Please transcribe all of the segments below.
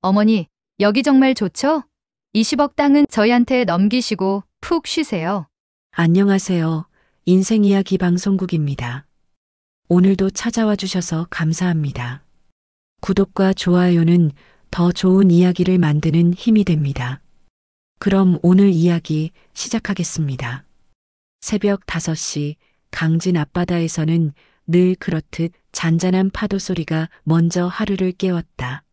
어머니, 여기 정말 좋죠? 20억 땅은 저희한테 넘기시고 푹 쉬세요. 안녕하세요. 인생이야기 방송국입니다. 오늘도 찾아와 주셔서 감사합니다. 구독과 좋아요는 더 좋은 이야기를 만드는 힘이 됩니다. 그럼 오늘 이야기 시작하겠습니다. 새벽 5시 강진 앞바다에서는 늘 그렇듯 잔잔한 파도 소리가 먼저 하루를 깨웠다.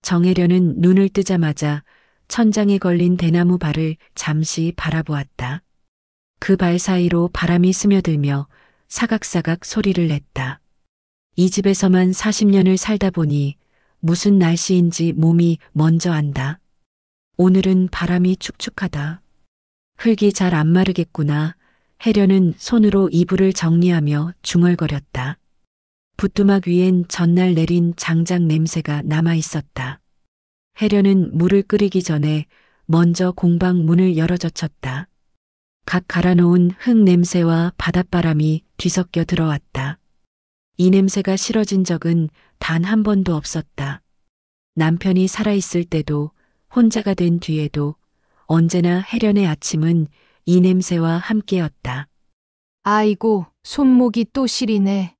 정혜련은 눈을 뜨자마자 천장에 걸린 대나무 발을 잠시 바라보았다. 그 발 사이로 바람이 스며들며 사각사각 소리를 냈다. 이 집에서만 40년을 살다 보니 무슨 날씨인지 몸이 먼저 안다. 오늘은 바람이 축축하다. 흙이 잘 안 마르겠구나. 혜련은 손으로 이불을 정리하며 중얼거렸다. 부뚜막 위엔 전날 내린 장작 냄새가 남아 있었다. 혜련은 물을 끓이기 전에 먼저 공방 문을 열어젖혔다. 각 갈아놓은 흙 냄새와 바닷바람이 뒤섞여 들어왔다. 이 냄새가 싫어진 적은 단 한 번도 없었다. 남편이 살아있을 때도 혼자가 된 뒤에도 언제나 혜련의 아침은 이 냄새와 함께였다. 아이고, 손목이 또 시리네.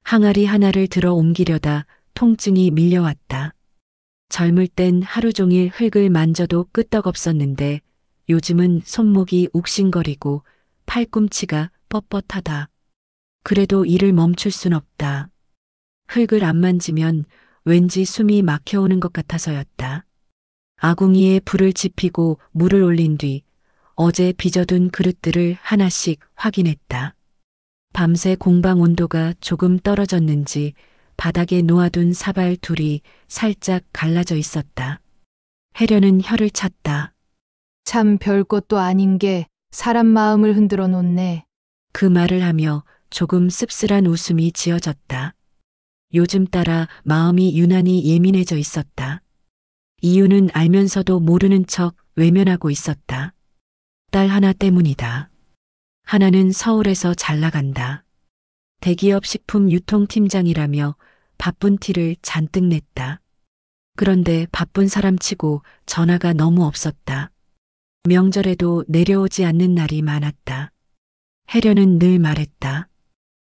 항아리 하나를 들어 옮기려다 통증이 밀려왔다. 젊을 땐 하루 종일 흙을 만져도 끄떡없었는데 요즘은 손목이 욱신거리고 팔꿈치가 뻣뻣하다. 그래도 일을 멈출 순 없다. 흙을 안 만지면 왠지 숨이 막혀오는 것 같아서였다. 아궁이에 불을 지피고 물을 올린 뒤 어제 빚어둔 그릇들을 하나씩 확인했다. 밤새 공방 온도가 조금 떨어졌는지 바닥에 놓아둔 사발 둘이 살짝 갈라져 있었다. 혜련은 혀를 찼다. 참 별것도 아닌 게 사람 마음을 흔들어 놓네. 그 말을 하며 조금 씁쓸한 웃음이 지어졌다. 요즘 따라 마음이 유난히 예민해져 있었다. 이유는 알면서도 모르는 척 외면하고 있었다. 딸 하나 때문이다. 하나는 서울에서 잘 나간다. 대기업 식품 유통팀장이라며 바쁜 티를 잔뜩 냈다. 그런데 바쁜 사람치고 전화가 너무 없었다. 명절에도 내려오지 않는 날이 많았다. 혜련은 늘 말했다.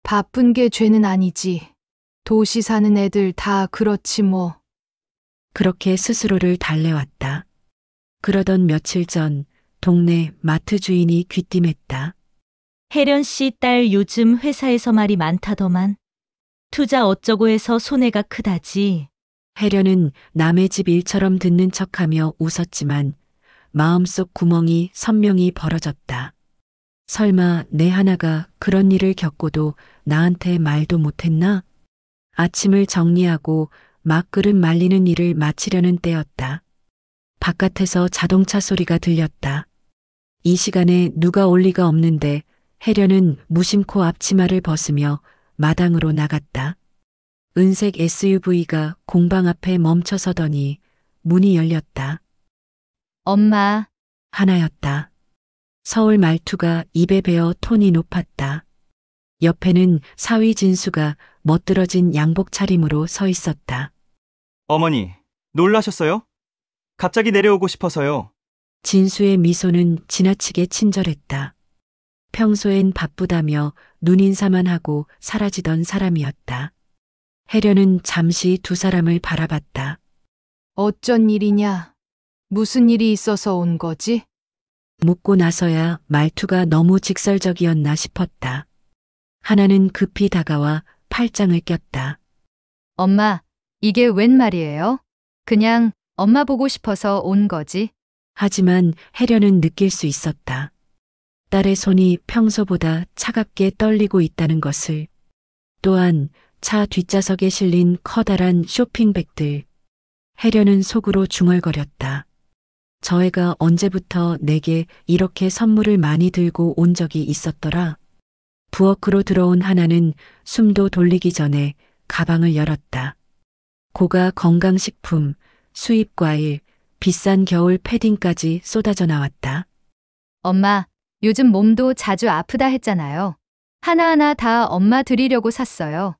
바쁜 게 죄는 아니지. 도시 사는 애들 다 그렇지 뭐. 그렇게 스스로를 달래왔다. 그러던 며칠 전 동네 마트 주인이 귀띔했다. 혜련 씨 딸 요즘 회사에서 말이 많다더만. 투자 어쩌고 해서 손해가 크다지. 혜련은 남의 집 일처럼 듣는 척하며 웃었지만 마음속 구멍이 선명히 벌어졌다. 설마 내 하나가 그런 일을 겪고도 나한테 말도 못했나? 아침을 정리하고 막그릇 말리는 일을 마치려는 때였다. 바깥에서 자동차 소리가 들렸다. 이 시간에 누가 올 리가 없는데 혜련은 무심코 앞치마를 벗으며 마당으로 나갔다. 은색 SUV가 공방 앞에 멈춰서더니 문이 열렸다. 엄마, 하나였다. 서울 말투가 입에 배어 톤이 높았다. 옆에는 사위 진수가 멋들어진 양복 차림으로 서 있었다. 어머니, 놀라셨어요? 갑자기 내려오고 싶어서요. 진수의 미소는 지나치게 친절했다. 평소엔 바쁘다며 눈인사만 하고 사라지던 사람이었다. 혜련은 잠시 두 사람을 바라봤다. 어쩐 일이냐? 무슨 일이 있어서 온 거지? 묻고 나서야 말투가 너무 직설적이었나 싶었다. 하나는 급히 다가와 팔짱을 꼈다. 엄마, 이게 웬 말이에요? 그냥 엄마 보고 싶어서 온 거지. 하지만 혜련은 느낄 수 있었다. 딸의 손이 평소보다 차갑게 떨리고 있다는 것을. 또한 차 뒷좌석에 실린 커다란 쇼핑백들. 혜련은 속으로 중얼거렸다. 저 애가 언제부터 내게 이렇게 선물을 많이 들고 온 적이 있었더라. 부엌으로 들어온 하나는 숨도 돌리기 전에 가방을 열었다. 고가 건강식품, 수입과일, 비싼 겨울 패딩까지 쏟아져 나왔다. 엄마, 요즘 몸도 자주 아프다 했잖아요. 하나하나 다 엄마 드리려고 샀어요.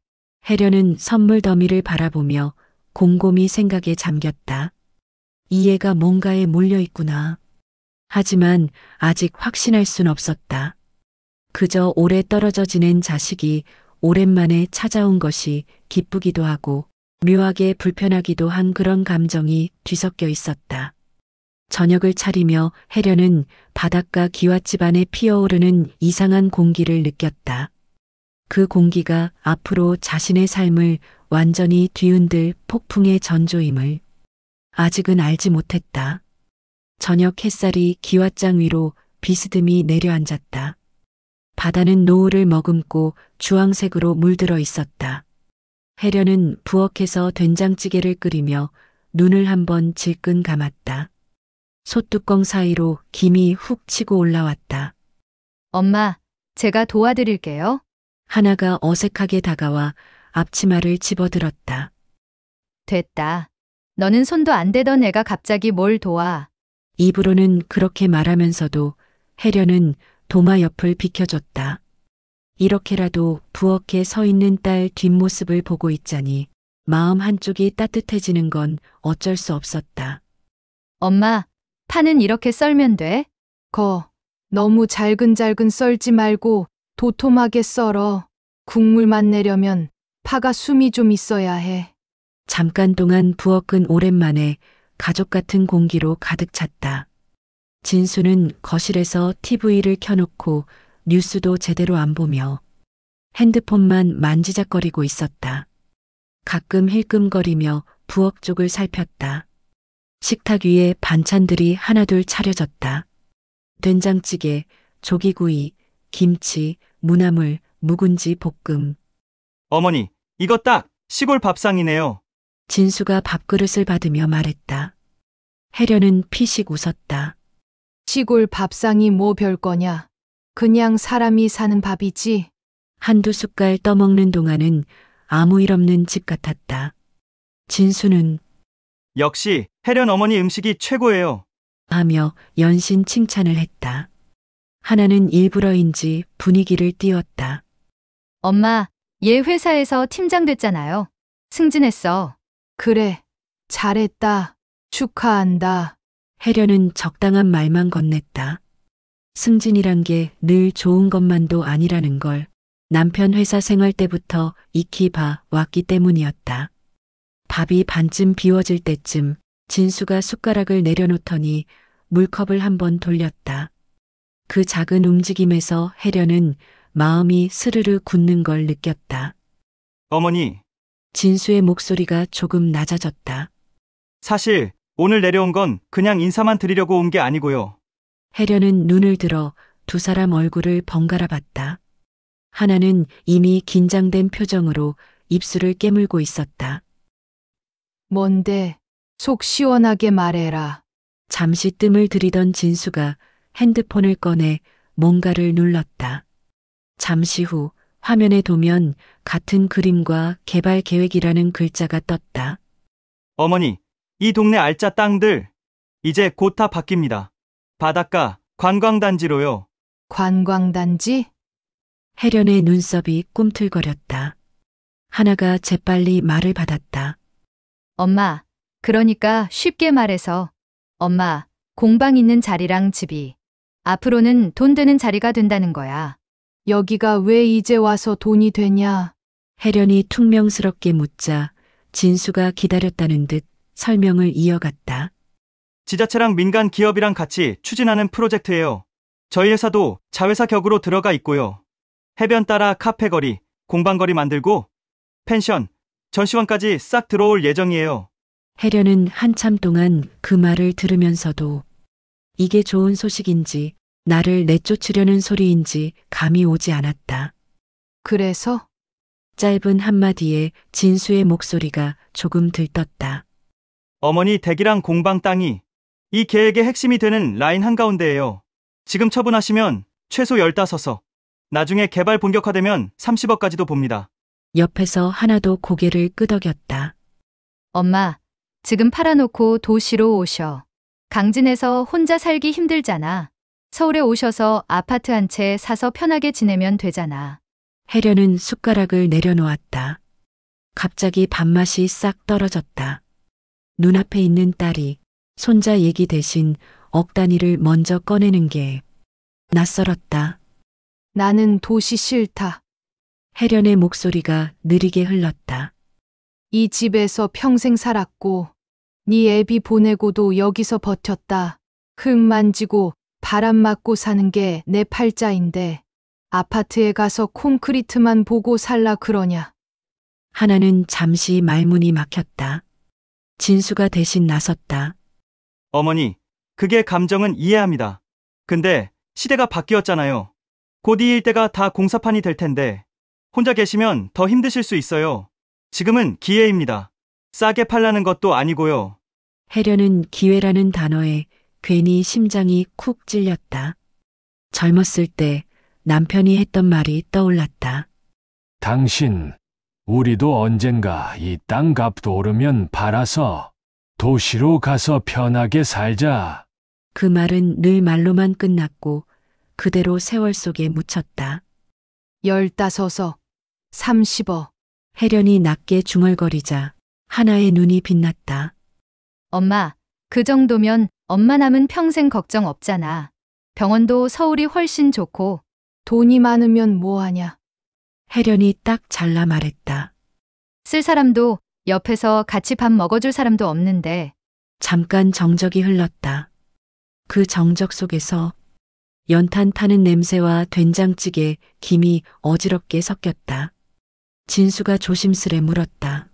혜련은 선물 더미를 바라보며 곰곰이 생각에 잠겼다. 이 애가 뭔가에 몰려 있구나. 하지만 아직 확신할 순 없었다. 그저 오래 떨어져 지낸 자식이 오랜만에 찾아온 것이 기쁘기도 하고 묘하게 불편하기도 한 그런 감정이 뒤섞여 있었다. 저녁을 차리며 혜련은 바닷가 기와집 안에 피어오르는 이상한 공기를 느꼈다. 그 공기가 앞으로 자신의 삶을 완전히 뒤흔들 폭풍의 전조임을 아직은 알지 못했다. 저녁 햇살이 기와장 위로 비스듬히 내려앉았다. 바다는 노을을 머금고 주황색으로 물들어 있었다. 혜련은 부엌에서 된장찌개를 끓이며 눈을 한번 질끈 감았다. 솥뚜껑 사이로 김이 훅 치고 올라왔다. 엄마, 제가 도와드릴게요. 하나가 어색하게 다가와 앞치마를 집어들었다. 됐다. 너는 손도 안 대던 애가 갑자기 뭘 도와. 입으로는 그렇게 말하면서도 혜련은 도마 옆을 비켜줬다. 이렇게라도 부엌에 서 있는 딸 뒷모습을 보고 있자니 마음 한쪽이 따뜻해지는 건 어쩔 수 없었다. 엄마, 파는 이렇게 썰면 돼? 너무 잘근잘근 썰지 말고 도톰하게 썰어. 국물만 내려면 파가 숨이 좀 있어야 해. 잠깐 동안 부엌은 오랜만에 가족 같은 공기로 가득 찼다. 진수는 거실에서 TV를 켜놓고 뉴스도 제대로 안 보며 핸드폰만 만지작거리고 있었다. 가끔 힐끔거리며 부엌 쪽을 살폈다. 식탁 위에 반찬들이 하나둘 차려졌다. 된장찌개, 조기구이, 김치, 무나물, 묵은지 볶음. 어머니, 이거 딱 시골 밥상이네요. 진수가 밥그릇을 받으며 말했다. 혜련은 피식 웃었다. 시골 밥상이 뭐 별거냐. 그냥 사람이 사는 밥이지. 한두 숟갈 떠먹는 동안은 아무 일 없는 집 같았다. 진수는 역시 혜련 어머니 음식이 최고예요. 하며 연신 칭찬을 했다. 하나는 일부러인지 분위기를 띄웠다. 엄마, 얘 회사에서 팀장 됐잖아요. 승진했어. 그래, 잘했다. 축하한다. 혜련은 적당한 말만 건넸다. 승진이란 게 늘 좋은 것만도 아니라는 걸 남편 회사 생활 때부터 익히 봐 왔기 때문이었다. 밥이 반쯤 비워질 때쯤 진수가 숟가락을 내려놓더니 물컵을 한번 돌렸다. 그 작은 움직임에서 혜련은 마음이 스르르 굳는 걸 느꼈다. 어머니, 진수의 목소리가 조금 낮아졌다. 사실 오늘 내려온 건 그냥 인사만 드리려고 온 게 아니고요. 혜련은 눈을 들어 두 사람 얼굴을 번갈아 봤다. 하나는 이미 긴장된 표정으로 입술을 깨물고 있었다. 뭔데? 속 시원하게 말해라. 잠시 뜸을 들이던 진수가 핸드폰을 꺼내 뭔가를 눌렀다. 잠시 후 화면에 도면 같은 그림과 개발 계획이라는 글자가 떴다. 어머니, 이 동네 알짜 땅들 이제 곧 다 바뀝니다. 바닷가 관광단지로요. 관광단지? 혜련의 눈썹이 꿈틀거렸다. 하나가 재빨리 말을 받았다. 엄마, 그러니까 쉽게 말해서 엄마, 공방 있는 자리랑 집이 앞으로는 돈 드는 자리가 된다는 거야. 여기가 왜 이제 와서 돈이 되냐? 혜련이 퉁명스럽게 묻자 진수가 기다렸다는 듯 설명을 이어갔다. 지자체랑 민간 기업이랑 같이 추진하는 프로젝트예요. 저희 회사도 자회사 격으로 들어가 있고요. 해변 따라 카페거리, 공방거리 만들고 펜션, 전시관까지 싹 들어올 예정이에요. 혜련은 한참 동안 그 말을 들으면서도 이게 좋은 소식인지 나를 내쫓으려는 소리인지 감이 오지 않았다. 그래서? 짧은 한마디에 진수의 목소리가 조금 들떴다. 어머니 댁이랑 공방 땅이 이 계획의 핵심이 되는 라인 한가운데예요. 지금 처분하시면 최소 15서, 나중에 개발 본격화되면 30억까지도 봅니다. 옆에서 하나도 고개를 끄덕였다. 엄마, 지금 팔아놓고 도시로 오셔. 강진에서 혼자 살기 힘들잖아. 서울에 오셔서 아파트 한 채 사서 편하게 지내면 되잖아. 혜련은 숟가락을 내려놓았다. 갑자기 밥맛이 싹 떨어졌다. 눈앞에 있는 딸이 손자 얘기 대신 억 단위를 먼저 꺼내는 게 낯설었다. 나는 도시 싫다. 혜련의 목소리가 느리게 흘렀다. 이 집에서 평생 살았고, 네 애비 보내고도 여기서 버텼다. 흙 만지고 바람 맞고 사는 게 내 팔자인데, 아파트에 가서 콘크리트만 보고 살라 그러냐. 하나는 잠시 말문이 막혔다. 진수가 대신 나섰다. 어머니, 그게 감정은 이해합니다. 근데 시대가 바뀌었잖아요. 곧 이 일대가 다 공사판이 될 텐데 혼자 계시면 더 힘드실 수 있어요. 지금은 기회입니다. 싸게 팔라는 것도 아니고요. 혜련은 기회라는 단어에 괜히 심장이 쿡 찔렸다. 젊었을 때 남편이 했던 말이 떠올랐다. 당신, 우리도 언젠가 이 땅값 오르면 팔아서 도시로 가서 편하게 살자. 그 말은 늘 말로만 끝났고 그대로 세월 속에 묻혔다. 15억, 30억. 혜련이 낮게 중얼거리자 하나의 눈이 빛났다. 엄마, 그 정도면 엄마 남은 평생 걱정 없잖아. 병원도 서울이 훨씬 좋고. 돈이 많으면 뭐하냐. 혜련이 딱 잘라 말했다. 쓸 사람도 옆에서 같이 밥 먹어줄 사람도 없는데. 잠깐 정적이 흘렀다. 그 정적 속에서 연탄 타는 냄새와 된장찌개, 김이 어지럽게 섞였다. 진수가 조심스레 물었다.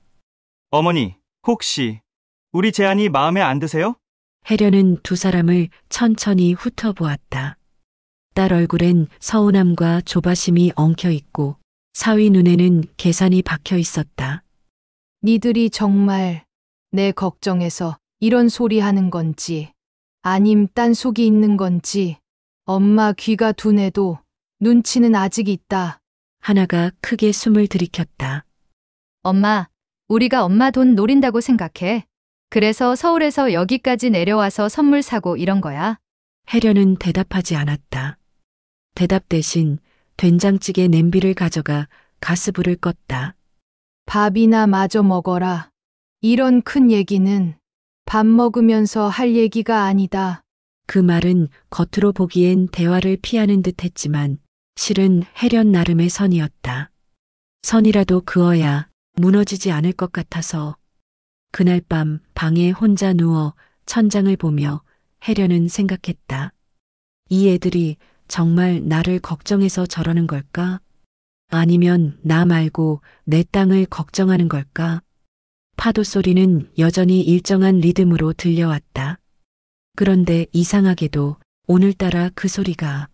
어머니, 혹시 우리 제안이 마음에 안 드세요? 혜련은 두 사람을 천천히 훑어보았다. 딸 얼굴엔 서운함과 조바심이 엉켜 있고 사위 눈에는 계산이 박혀 있었다. 니들이 정말 내 걱정해서 이런 소리 하는 건지, 아님 딴 속이 있는 건지, 엄마 귀가 둔해도 눈치는 아직 있다. 하나가 크게 숨을 들이켰다. 엄마, 우리가 엄마 돈 노린다고 생각해. 그래서 서울에서 여기까지 내려와서 선물 사고 이런 거야. 혜련은 대답하지 않았다. 대답 대신 된장찌개 냄비를 가져가 가스불을 껐다. 밥이나 마저 먹어라. 이런 큰 얘기는 밥 먹으면서 할 얘기가 아니다. 그 말은 겉으로 보기엔 대화를 피하는 듯 했지만 실은 혜련 나름의 선이었다. 선이라도 그어야 무너지지 않을 것 같아서 그날 밤 방에 혼자 누워 천장을 보며 혜련은 생각했다. 이 애들이 정말 나를 걱정해서 저러는 걸까? 아니면 나 말고 내 땅을 걱정하는 걸까? 파도 소리는 여전히 일정한 리듬으로 들려왔다. 그런데 이상하게도 오늘따라 그 소리가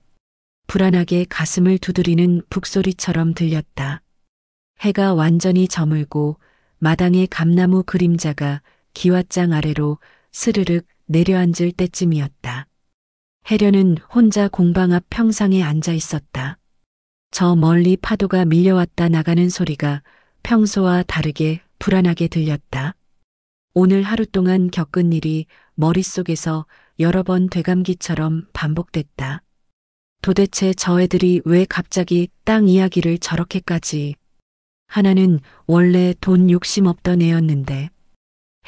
불안하게 가슴을 두드리는 북소리처럼 들렸다. 해가 완전히 저물고 마당의 감나무 그림자가 기왓장 아래로 스르륵 내려앉을 때쯤이었다. 혜련은 혼자 공방 앞 평상에 앉아 있었다. 저 멀리 파도가 밀려왔다 나가는 소리가 평소와 다르게 불안하게 들렸다. 오늘 하루 동안 겪은 일이 머릿속에서 여러 번 되감기처럼 반복됐다. 도대체 저 애들이 왜 갑자기 땅 이야기를 저렇게까지. 하나는 원래 돈 욕심 없던 애였는데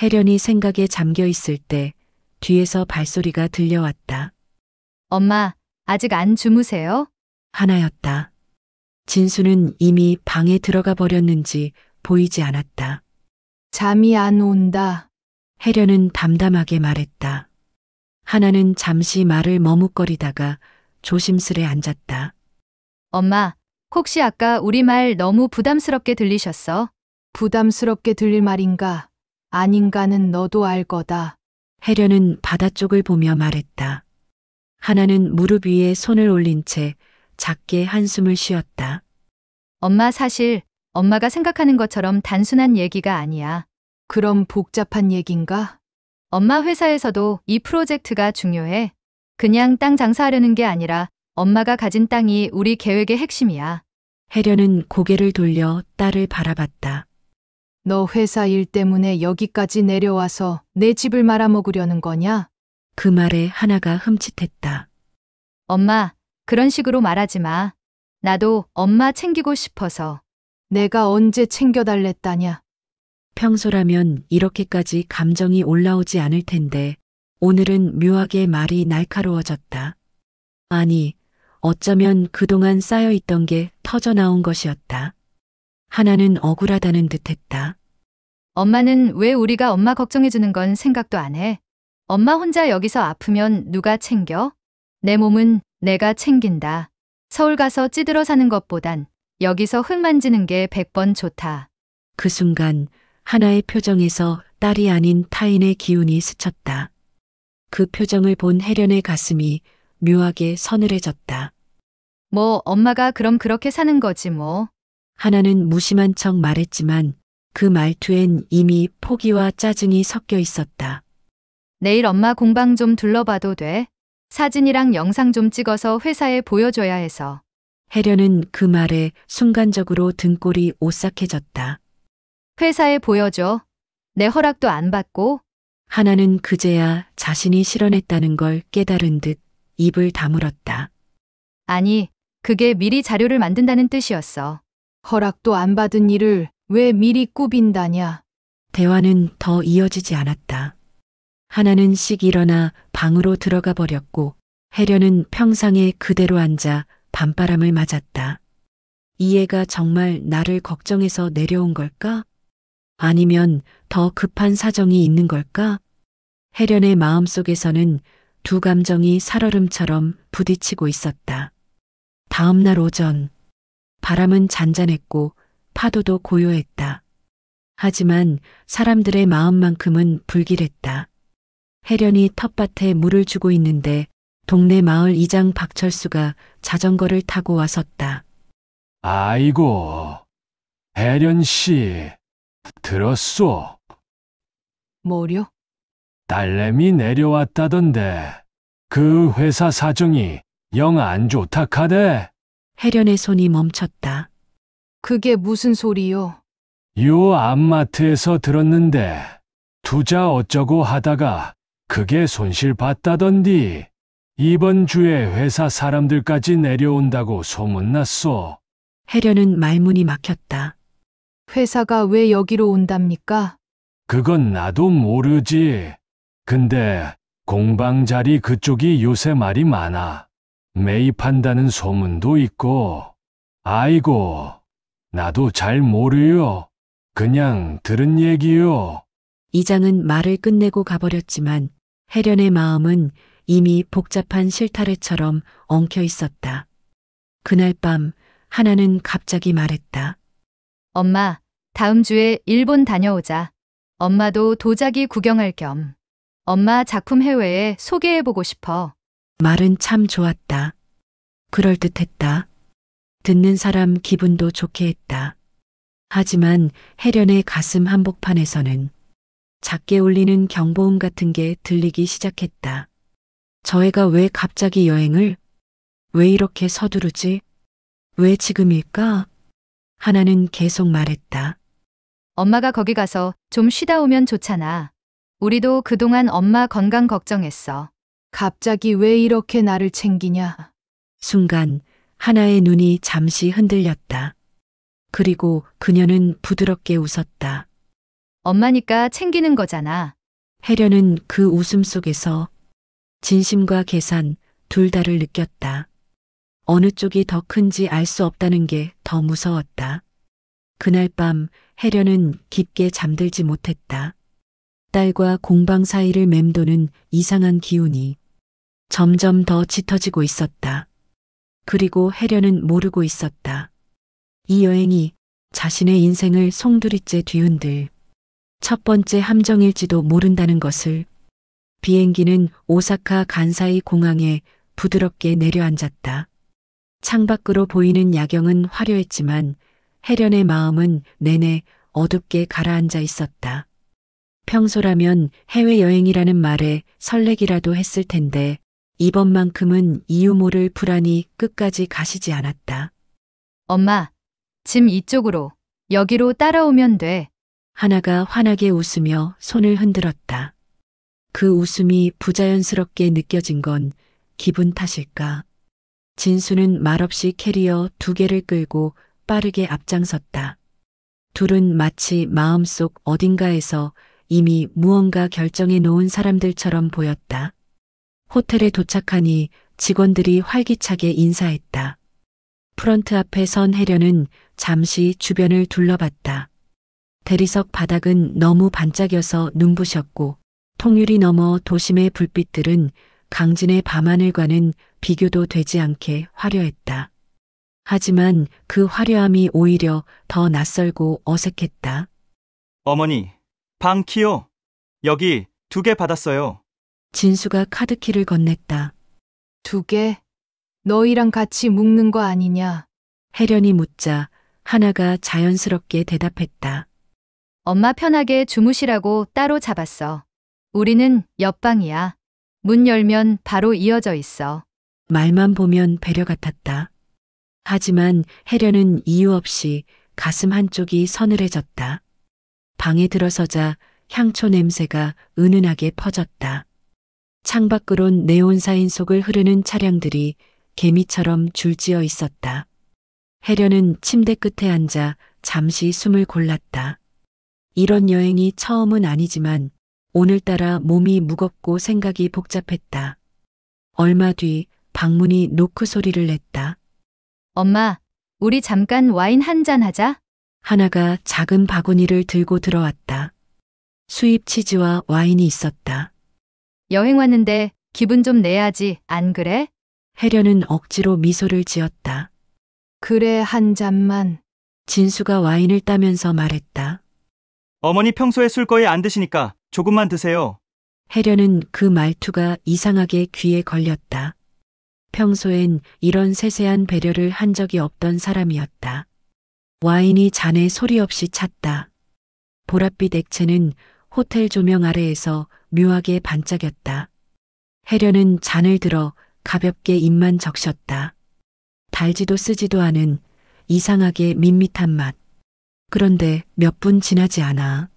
혜련이 생각에 잠겨 있을 때 뒤에서 발소리가 들려왔다. 엄마, 아직 안 주무세요? 하나였다. 진수는 이미 방에 들어가 버렸는지 보이지 않았다. 잠이 안 온다. 혜련은 담담하게 말했다. 하나는 잠시 말을 머뭇거리다가 조심스레 앉았다. 엄마, 혹시 아까 우리 말 너무 부담스럽게 들리셨어? 부담스럽게 들릴 말인가 아닌가는 너도 알 거다. 혜련은 바다 쪽을 보며 말했다. 하나는 무릎 위에 손을 올린 채 작게 한숨을 쉬었다. 엄마 사실 엄마가 생각하는 것처럼 단순한 얘기가 아니야. 그럼 복잡한 얘긴가? 엄마 회사에서도 이 프로젝트가 중요해. 그냥 땅 장사하려는 게 아니라 엄마가 가진 땅이 우리 계획의 핵심이야. 혜련은 고개를 돌려 딸을 바라봤다. 너 회사 일 때문에 여기까지 내려와서 내 집을 말아먹으려는 거냐? 그 말에 하나가 흠칫했다. 엄마, 그런 식으로 말하지 마. 나도 엄마 챙기고 싶어서. 내가 언제 챙겨달랬다냐? 평소라면 이렇게까지 감정이 올라오지 않을 텐데 오늘은 묘하게 말이 날카로워졌다. 아니, 어쩌면 그동안 쌓여있던 게 터져 나온 것이었다. 하나는 억울하다는 듯했다. 엄마는 왜 우리가 엄마 걱정해주는 건 생각도 안 해? 엄마 혼자 여기서 아프면 누가 챙겨? 내 몸은 내가 챙긴다. 서울 가서 찌들어 사는 것보단 여기서 흙 만지는 게 100번 좋다. 그 순간 하나의 표정에서 딸이 아닌 타인의 기운이 스쳤다. 그 표정을 본 혜련의 가슴이 묘하게 서늘해졌다. 뭐 엄마가 그럼 그렇게 사는 거지 뭐. 하나는 무심한 척 말했지만 그 말투엔 이미 포기와 짜증이 섞여 있었다. 내일 엄마 공방 좀 둘러봐도 돼? 사진이랑 영상 좀 찍어서 회사에 보여줘야 해서. 혜련은 그 말에 순간적으로 등골이 오싹해졌다. 회사에 보여줘. 내 허락도 안 받고. 하나는 그제야 자신이 실언했다는 걸 깨달은 듯 입을 다물었다. 아니, 그게 미리 자료를 만든다는 뜻이었어. 허락도 안 받은 일을 왜 미리 꾸빈다냐. 대화는 더 이어지지 않았다. 하나는 씩 일어나 방으로 들어가 버렸고 혜련은 평상에 그대로 앉아 밤바람을 맞았다. 이 애가 정말 나를 걱정해서 내려온 걸까? 아니면 더 급한 사정이 있는 걸까? 혜련의 마음속에서는 두 감정이 살얼음처럼 부딪히고 있었다. 다음 날 오전, 바람은 잔잔했고 파도도 고요했다. 하지만 사람들의 마음만큼은 불길했다. 혜련이 텃밭에 물을 주고 있는데 동네 마을 이장 박철수가 자전거를 타고 와섰다. 아이고, 혜련 씨, 들었소? 뭐려? 딸내미 내려왔다던데 그 회사 사정이 영 안 좋다 카대. 혜련의 손이 멈췄다. 그게 무슨 소리요? 요 앞마트에서 들었는데 투자 어쩌고 하다가 그게 손실 봤다던디. 이번 주에 회사 사람들까지 내려온다고 소문났소. 혜련은 말문이 막혔다. 회사가 왜 여기로 온답니까? 그건 나도 모르지. 근데 공방 자리 그쪽이 요새 말이 많아. 매입한다는 소문도 있고. 아이고, 나도 잘 모르요. 그냥 들은 얘기요. 이장은 말을 끝내고 가버렸지만 혜련의 마음은 이미 복잡한 실타래처럼 엉켜 있었다. 그날 밤 하나는 갑자기 말했다. 엄마, 다음 주에 일본 다녀오자. 엄마도 도자기 구경할 겸. 엄마 작품 해외에 소개해보고 싶어. 말은 참 좋았다. 그럴듯했다. 듣는 사람 기분도 좋게 했다. 하지만 혜련의 가슴 한복판에서는 작게 울리는 경보음 같은 게 들리기 시작했다. 저 애가 왜 갑자기 여행을? 왜 이렇게 서두르지? 왜 지금일까? 하나는 계속 말했다. 엄마가 거기 가서 좀 쉬다 오면 좋잖아. 우리도 그동안 엄마 건강 걱정했어. 갑자기 왜 이렇게 나를 챙기냐? 순간 하나의 눈이 잠시 흔들렸다. 그리고 그녀는 부드럽게 웃었다. 엄마니까 챙기는 거잖아. 혜련은 그 웃음 속에서 진심과 계산 둘 다를 느꼈다. 어느 쪽이 더 큰지 알 수 없다는 게 더 무서웠다. 그날 밤 혜련은 깊게 잠들지 못했다. 딸과 공방 사이를 맴도는 이상한 기운이 점점 더 짙어지고 있었다. 그리고 혜련은 모르고 있었다. 이 여행이 자신의 인생을 송두리째 뒤흔들 첫 번째 함정일지도 모른다는 것을. 비행기는 오사카 간사이 공항에 부드럽게 내려앉았다. 창밖으로 보이는 야경은 화려했지만 혜련의 마음은 내내 어둡게 가라앉아 있었다. 평소라면 해외여행이라는 말에 설레기라도 했을 텐데 이번만큼은 이유 모를 불안이 끝까지 가시지 않았다. 엄마, 짐 이쪽으로, 여기로 따라오면 돼. 하나가 환하게 웃으며 손을 흔들었다. 그 웃음이 부자연스럽게 느껴진 건 기분 탓일까? 진수는 말없이 캐리어 2개를 끌고 빠르게 앞장섰다. 둘은 마치 마음속 어딘가에서 이미 무언가 결정해 놓은 사람들처럼 보였다. 호텔에 도착하니 직원들이 활기차게 인사했다. 프런트 앞에 선 혜련은 잠시 주변을 둘러봤다. 대리석 바닥은 너무 반짝여서 눈부셨고 통유리 너머 도심의 불빛들은 강진의 밤하늘과는 비교도 되지 않게 화려했다. 하지만 그 화려함이 오히려 더 낯설고 어색했다. 어머니, 방 키요. 여기 2개 받았어요. 진수가 카드키를 건넸다. 2개? 너희랑 같이 묵는 거 아니냐? 혜련이 묻자 하나가 자연스럽게 대답했다. 엄마 편하게 주무시라고 따로 잡았어. 우리는 옆방이야. 문 열면 바로 이어져 있어. 말만 보면 배려 같았다. 하지만 혜련은 이유 없이 가슴 한쪽이 서늘해졌다. 방에 들어서자 향초 냄새가 은은하게 퍼졌다. 창밖으론 네온사인 속을 흐르는 차량들이 개미처럼 줄지어 있었다. 혜련은 침대 끝에 앉아 잠시 숨을 골랐다. 이런 여행이 처음은 아니지만 오늘따라 몸이 무겁고 생각이 복잡했다. 얼마 뒤 방문이 노크 소리를 냈다. 엄마, 우리 잠깐 와인 한잔 하자. 하나가 작은 바구니를 들고 들어왔다. 수입 치즈와 와인이 있었다. 여행 왔는데 기분 좀 내야지, 안 그래? 혜련은 억지로 미소를 지었다. 그래, 한 잔만. 진수가 와인을 따면서 말했다. 어머니 평소에 술 거의 안 드시니까 조금만 드세요. 혜련은 그 말투가 이상하게 귀에 걸렸다. 평소엔 이런 세세한 배려를 한 적이 없던 사람이었다. 와인이 잔에 소리 없이 찼다. 보랏빛 액체는 호텔 조명 아래에서 묘하게 반짝였다. 혜련은 잔을 들어 가볍게 입만 적셨다. 달지도 쓰지도 않은 이상하게 밋밋한 맛. 그런데 몇 분 지나지 않아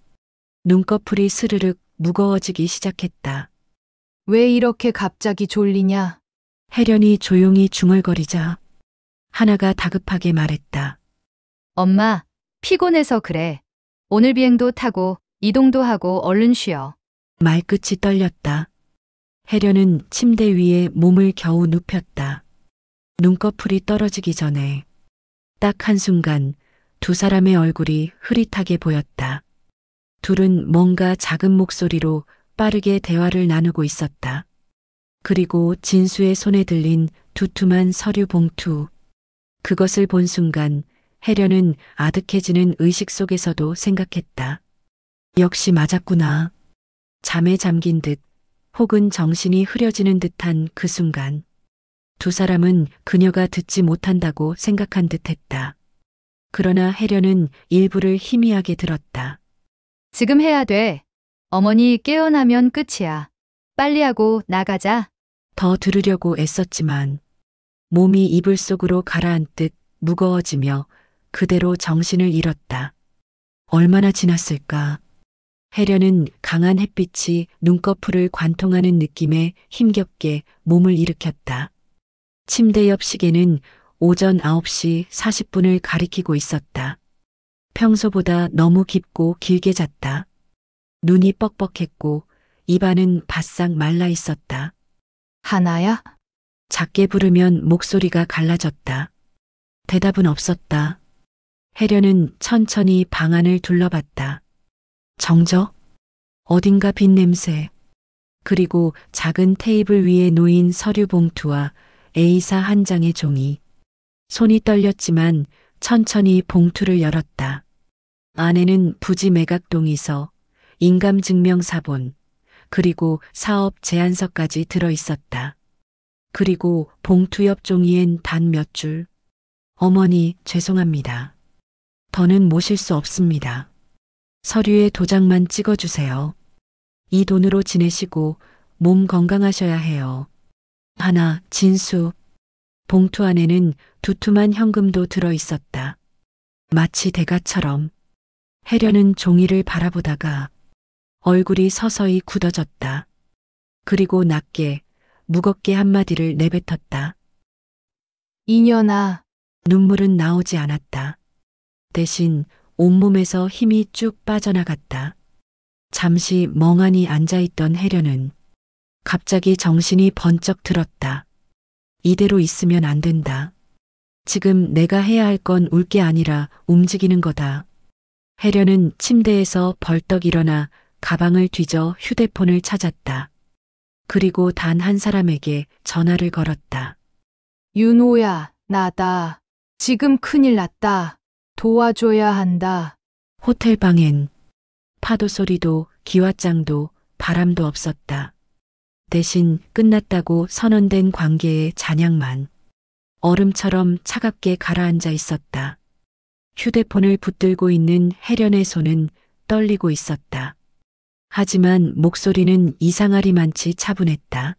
눈꺼풀이 스르륵 무거워지기 시작했다. 왜 이렇게 갑자기 졸리냐? 혜련이 조용히 중얼거리자 하나가 다급하게 말했다. 엄마, 피곤해서 그래. 오늘 비행도 타고 이동도 하고 얼른 쉬어. 말끝이 떨렸다. 혜련은 침대 위에 몸을 겨우 눕혔다. 눈꺼풀이 떨어지기 전에 딱 한순간 2 사람의 얼굴이 흐릿하게 보였다. 둘은 뭔가 작은 목소리로 빠르게 대화를 나누고 있었다. 그리고 진수의 손에 들린 두툼한 서류 봉투. 그것을 본 순간 혜련은 아득해지는 의식 속에서도 생각했다. 역시 맞았구나. 잠에 잠긴 듯 혹은 정신이 흐려지는 듯한 그 순간 2 사람은 그녀가 듣지 못한다고 생각한 듯했다. 그러나 혜련은 일부를 희미하게 들었다. 지금 해야 돼. 어머니 깨어나면 끝이야. 빨리 하고 나가자. 더 들으려고 애썼지만 몸이 이불 속으로 가라앉듯 무거워지며 그대로 정신을 잃었다. 얼마나 지났을까? 혜련은 강한 햇빛이 눈꺼풀을 관통하는 느낌에 힘겹게 몸을 일으켰다. 침대 옆 시계는 오전 9시 40분을 가리키고 있었다. 평소보다 너무 깊고 길게 잤다. 눈이 뻑뻑했고 입안은 바싹 말라 있었다. 하나야? 작게 부르면 목소리가 갈라졌다. 대답은 없었다. 혜련은 천천히 방 안을 둘러봤다. 정적? 어딘가 빈 냄새. 그리고 작은 테이블 위에 놓인 서류 봉투와 A사 한 장의 종이. 손이 떨렸지만 천천히 봉투를 열었다. 안에는 부지 매각 동의서, 인감증명사본, 그리고 사업 제안서까지 들어 있었다. 그리고 봉투 옆 종이엔 단 몇 줄. 어머니, 죄송합니다. 더는 모실 수 없습니다. 서류에 도장만 찍어주세요. 이 돈으로 지내시고 몸 건강하셔야 해요. 하나, 진수. 봉투 안에는 두툼한 현금도 들어 있었다. 마치 대가처럼. 혜련은 종이를 바라보다가 얼굴이 서서히 굳어졌다. 그리고 낮게, 무겁게 한마디를 내뱉었다. 이년아, 눈물은 나오지 않았다. 대신 온몸에서 힘이 쭉 빠져나갔다. 잠시 멍하니 앉아있던 혜련은 갑자기 정신이 번쩍 들었다. 이대로 있으면 안 된다. 지금 내가 해야 할 건 울 게 아니라 움직이는 거다. 혜련은 침대에서 벌떡 일어나 가방을 뒤져 휴대폰을 찾았다. 그리고 단 한 사람에게 전화를 걸었다. 윤호야, 나다. 지금 큰일 났다. 도와줘야 한다. 호텔 방엔 파도 소리도 기와장도 바람도 없었다. 대신 끝났다고 선언된 관계의 잔향만 얼음처럼 차갑게 가라앉아 있었다. 휴대폰을 붙들고 있는 혜련의 손은 떨리고 있었다. 하지만 목소리는 이상하리만치 차분했다.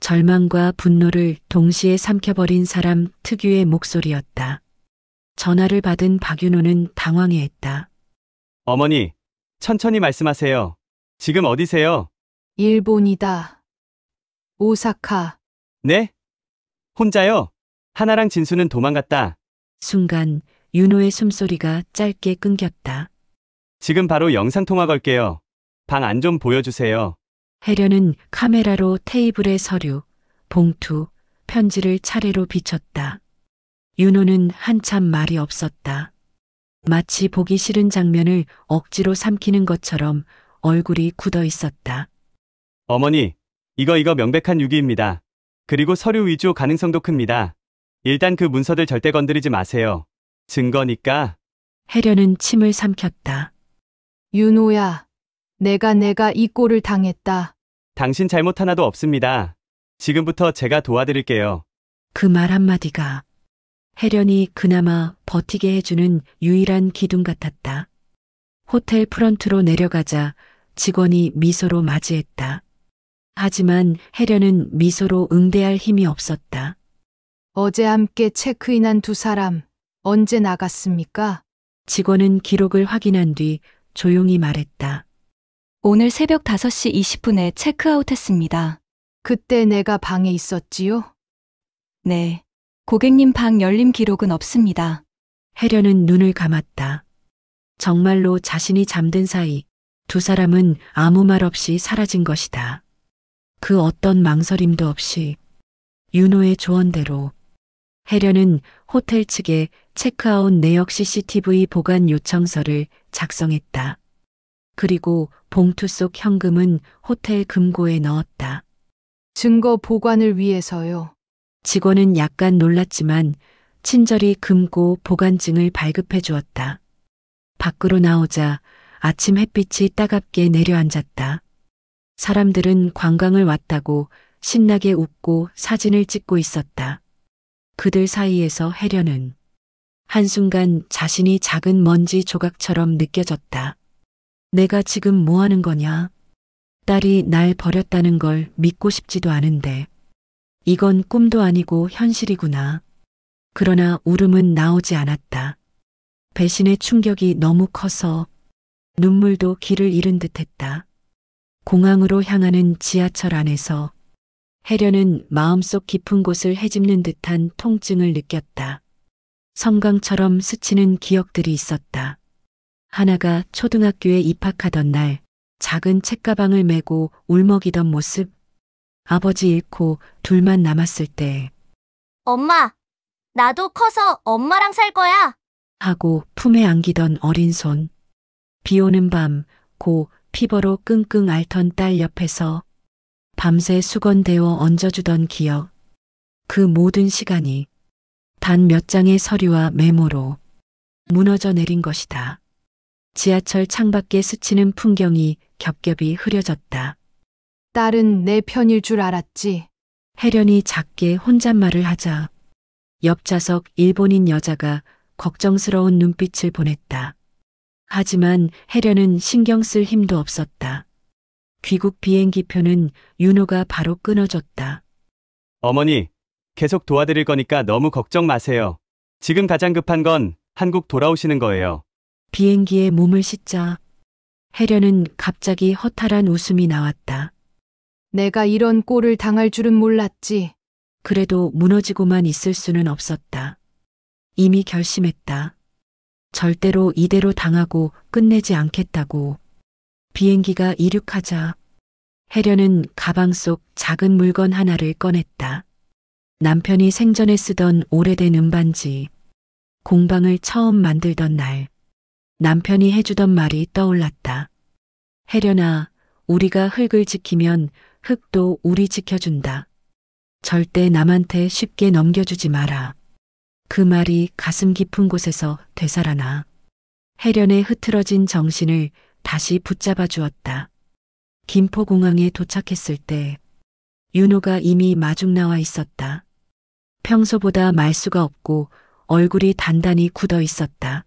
절망과 분노를 동시에 삼켜버린 사람 특유의 목소리였다. 전화를 받은 박윤호는 당황해했다. 어머니, 천천히 말씀하세요. 지금 어디세요? 일본이다. 오사카. 네? 혼자요? 하나랑 진수는 도망갔다. 순간 윤호의 숨소리가 짧게 끊겼다. 지금 바로 영상통화 걸게요. 방 안 좀 보여주세요. 혜련은 카메라로 테이블에 서류, 봉투, 편지를 차례로 비췄다. 윤호는 한참 말이 없었다. 마치 보기 싫은 장면을 억지로 삼키는 것처럼 얼굴이 굳어 있었다. 어머니, 이거 명백한 유기입니다. 그리고 서류 위조 가능성도 큽니다. 일단 그 문서들 절대 건드리지 마세요. 증거니까. 혜련은 침을 삼켰다. 윤호야, 내가 이 꼴을 당했다. 당신 잘못 하나도 없습니다. 지금부터 제가 도와드릴게요. 그 말 한마디가 혜련이 그나마 버티게 해주는 유일한 기둥 같았다. 호텔 프런트로 내려가자 직원이 미소로 맞이했다. 하지만 혜련은 미소로 응대할 힘이 없었다. 어제 함께 체크인한 두 사람, 언제 나갔습니까? 직원은 기록을 확인한 뒤 조용히 말했다. 오늘 새벽 5시 20분에 체크아웃했습니다. 그때 내가 방에 있었지요? 네. 고객님 방 열림 기록은 없습니다. 혜련은 눈을 감았다. 정말로 자신이 잠든 사이 두 사람은 아무 말 없이 사라진 것이다. 그 어떤 망설임도 없이 윤호의 조언대로 혜련은 호텔 측에 체크아웃 내역 CCTV 보관 요청서를 작성했다. 그리고 봉투 속 현금은 호텔 금고에 넣었다. 증거 보관을 위해서요. 직원은 약간 놀랐지만 친절히 금고 보관증을 발급해 주었다. 밖으로 나오자 아침 햇빛이 따갑게 내려앉았다. 사람들은 관광을 왔다고 신나게 웃고 사진을 찍고 있었다. 그들 사이에서 혜련은 한순간 자신이 작은 먼지 조각처럼 느껴졌다. 내가 지금 뭐 하는 거냐? 딸이 날 버렸다는 걸 믿고 싶지도 않은데. 이건 꿈도 아니고 현실이구나. 그러나 울음은 나오지 않았다. 배신의 충격이 너무 커서 눈물도 길을 잃은 듯했다. 공항으로 향하는 지하철 안에서 혜련은 마음속 깊은 곳을 헤집는 듯한 통증을 느꼈다. 섬광처럼 스치는 기억들이 있었다. 하나가 초등학교에 입학하던 날 작은 책가방을 메고 울먹이던 모습, 아버지 잃고 둘만 남았을 때 엄마, 나도 커서 엄마랑 살 거야. 하고 품에 안기던 어린 손, 비 오는 밤 고 피버로 끙끙 앓던 딸 옆에서 밤새 수건대어 얹어주던 기억, 그 모든 시간이 단 몇 장의 서류와 메모로 무너져 내린 것이다. 지하철 창밖에 스치는 풍경이 겹겹이 흐려졌다. 딸은 내 편일 줄 알았지. 혜련이 작게 혼잣말을 하자 옆좌석 일본인 여자가 걱정스러운 눈빛을 보냈다. 하지만 혜련은 신경 쓸 힘도 없었다. 귀국 비행기표는 윤호가 바로 끊어줬다. 어머니, 계속 도와드릴 거니까 너무 걱정 마세요. 지금 가장 급한 건 한국 돌아오시는 거예요. 비행기에 몸을 싣자 혜련은 갑자기 허탈한 웃음이 나왔다. 내가 이런 꼴을 당할 줄은 몰랐지. 그래도 무너지고만 있을 수는 없었다. 이미 결심했다. 절대로 이대로 당하고 끝내지 않겠다고. 비행기가 이륙하자 혜련은 가방 속 작은 물건 하나를 꺼냈다. 남편이 생전에 쓰던 오래된 음반지. 공방을 처음 만들던 날 남편이 해주던 말이 떠올랐다. 혜련아, 우리가 흙을 지키면 흙도 우리 지켜준다. 절대 남한테 쉽게 넘겨주지 마라. 그 말이 가슴 깊은 곳에서 되살아나 혜련의 흐트러진 정신을 다시 붙잡아 주었다. 김포공항에 도착했을 때 윤호가 이미 마중 나와 있었다. 평소보다 말수가 없고 얼굴이 단단히 굳어 있었다.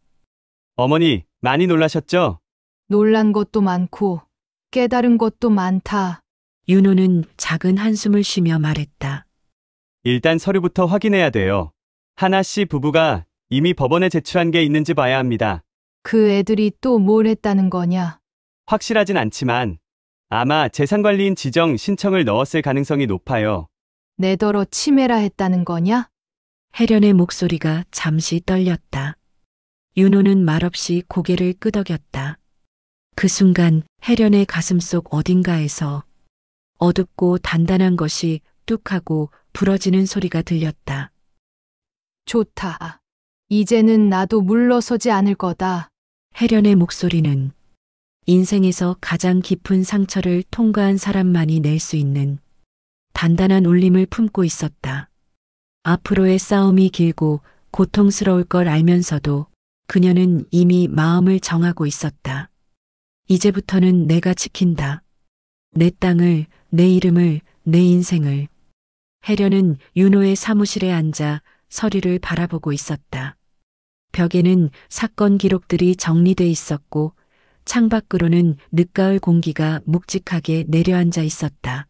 어머니, 많이 놀라셨죠? 놀란 것도 많고 깨달은 것도 많다. 윤호는 작은 한숨을 쉬며 말했다. 일단 서류부터 확인해야 돼요. 하나 씨 부부가 이미 법원에 제출한 게 있는지 봐야 합니다. 그 애들이 또 뭘 했다는 거냐? 확실하진 않지만 아마 재산관리인 지정 신청을 넣었을 가능성이 높아요. 내더러 치매라 했다는 거냐? 혜련의 목소리가 잠시 떨렸다. 윤호는 말없이 고개를 끄덕였다. 그 순간 혜련의 가슴속 어딘가에서 어둡고 단단한 것이 뚝 하고 부러지는 소리가 들렸다. 좋다. 이제는 나도 물러서지 않을 거다. 혜련의 목소리는 인생에서 가장 깊은 상처를 통과한 사람만이 낼 수 있는 단단한 울림을 품고 있었다. 앞으로의 싸움이 길고 고통스러울 걸 알면서도 그녀는 이미 마음을 정하고 있었다. 이제부터는 내가 지킨다. 내 땅을, 내 이름을, 내 인생을. 혜련은 윤호의 사무실에 앉아 서류를 바라보고 있었다. 벽에는 사건 기록들이 정리돼 있었고 창밖으로는 늦가을 공기가 묵직하게 내려앉아 있었다.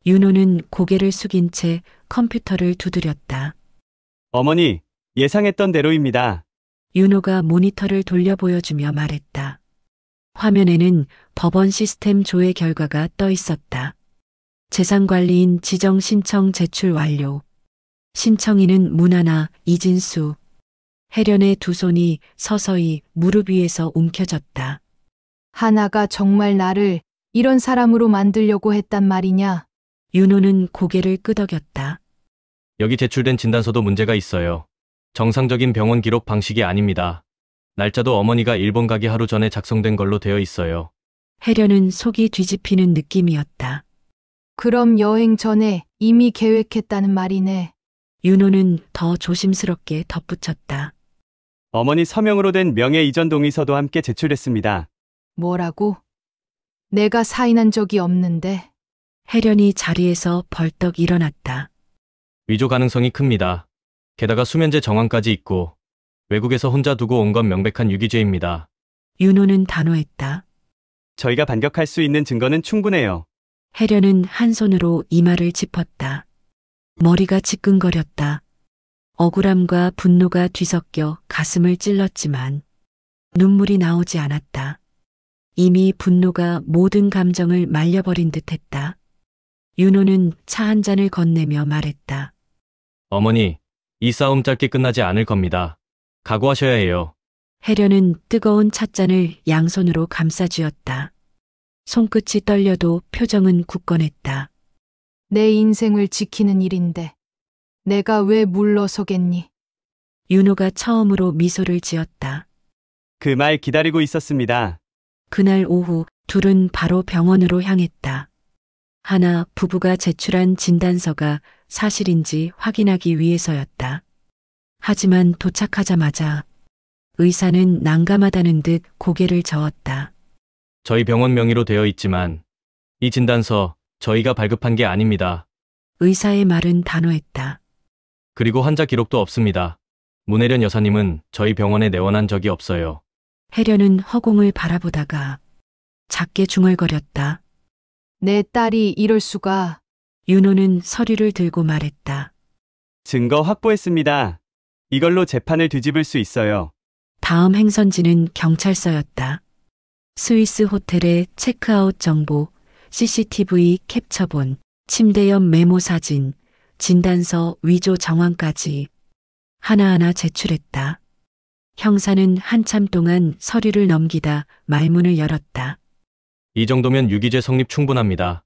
윤호는 고개를 숙인 채 컴퓨터를 두드렸다. 어머니, 예상했던 대로입니다. 윤호가 모니터를 돌려 보여주며 말했다. 화면에는 법원 시스템 조회 결과가 떠 있었다. 재산관리인 지정 신청 제출 완료. 신청인은 문하나, 이진수. 혜련의 두 손이 서서히 무릎 위에서 움켜졌다. 하나가 정말 나를 이런 사람으로 만들려고 했단 말이냐? 윤호는 고개를 끄덕였다. 여기 제출된 진단서도 문제가 있어요. 정상적인 병원 기록 방식이 아닙니다. 날짜도 어머니가 일본 가기 하루 전에 작성된 걸로 되어 있어요. 혜련은 속이 뒤집히는 느낌이었다. 그럼 여행 전에 이미 계획했다는 말이네. 윤호는 더 조심스럽게 덧붙였다. 어머니 서명으로 된 명예 이전 동의서도 함께 제출했습니다. 뭐라고? 내가 사인한 적이 없는데. 혜련이 자리에서 벌떡 일어났다. 위조 가능성이 큽니다. 게다가 수면제 정황까지 있고 외국에서 혼자 두고 온 건 명백한 유기죄입니다. 윤호는 단호했다. 저희가 반격할 수 있는 증거는 충분해요. 혜련은 한 손으로 이마를 짚었다. 머리가 지끈거렸다. 억울함과 분노가 뒤섞여 가슴을 찔렀지만 눈물이 나오지 않았다. 이미 분노가 모든 감정을 말려버린 듯했다. 윤호는 차 한 잔을 건네며 말했다. 어머니, 이 싸움 짧게 끝나지 않을 겁니다. 각오하셔야 해요. 혜련은 뜨거운 찻잔을 양손으로 감싸쥐었다. 손끝이 떨려도 표정은 굳건했다. 내 인생을 지키는 일인데 내가 왜 물러서겠니? 윤호가 처음으로 미소를 지었다. 그 말 기다리고 있었습니다. 그날 오후 둘은 바로 병원으로 향했다. 하나 부부가 제출한 진단서가 사실인지 확인하기 위해서였다. 하지만 도착하자마자 의사는 난감하다는 듯 고개를 저었다. 저희 병원 명의로 되어 있지만 이 진단서 저희가 발급한 게 아닙니다. 의사의 말은 단호했다. 그리고 환자 기록도 없습니다. 문혜련 여사님은 저희 병원에 내원한 적이 없어요. 혜련은 허공을 바라보다가 작게 중얼거렸다. 내 딸이 이럴 수가. 윤호는 서류를 들고 말했다. 증거 확보했습니다. 이걸로 재판을 뒤집을 수 있어요. 다음 행선지는 경찰서였다. 스위스 호텔의 체크아웃 정보, CCTV 캡처본, 침대 옆 메모 사진, 진단서 위조 정황까지 하나하나 제출했다. 형사는 한참 동안 서류를 넘기다 말문을 열었다. 이 정도면 유기죄 성립 충분합니다.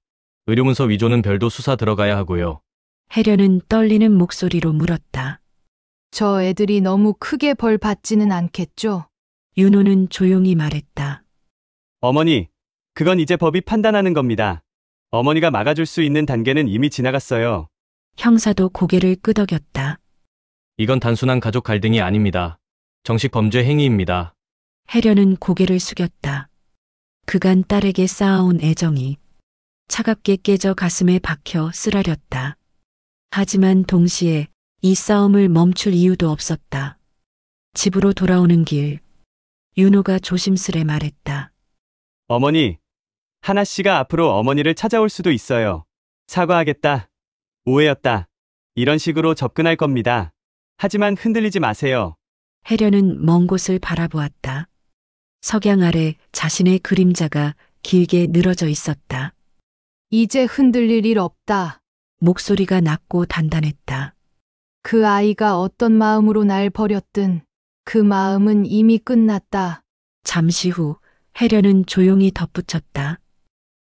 의료문서 위조는 별도 수사 들어가야 하고요. 혜련은 떨리는 목소리로 물었다. 저 애들이 너무 크게 벌 받지는 않겠죠? 윤호는 조용히 말했다. 어머니, 그건 이제 법이 판단하는 겁니다. 어머니가 막아줄 수 있는 단계는 이미 지나갔어요. 형사도 고개를 끄덕였다. 이건 단순한 가족 갈등이 아닙니다. 정식 범죄 행위입니다. 혜련은 고개를 숙였다. 그간 딸에게 쌓아온 애정이 차갑게 깨져 가슴에 박혀 쓰라렸다. 하지만 동시에 이 싸움을 멈출 이유도 없었다. 집으로 돌아오는 길, 윤호가 조심스레 말했다. 어머니, 하나 씨가 앞으로 어머니를 찾아올 수도 있어요. 사과하겠다. 오해였다. 이런 식으로 접근할 겁니다. 하지만 흔들리지 마세요. 혜련은 먼 곳을 바라보았다. 석양 아래 자신의 그림자가 길게 늘어져 있었다. 이제 흔들릴 일 없다. 목소리가 낮고 단단했다. 그 아이가 어떤 마음으로 날 버렸든 그 마음은 이미 끝났다. 잠시 후 혜련은 조용히 덧붙였다.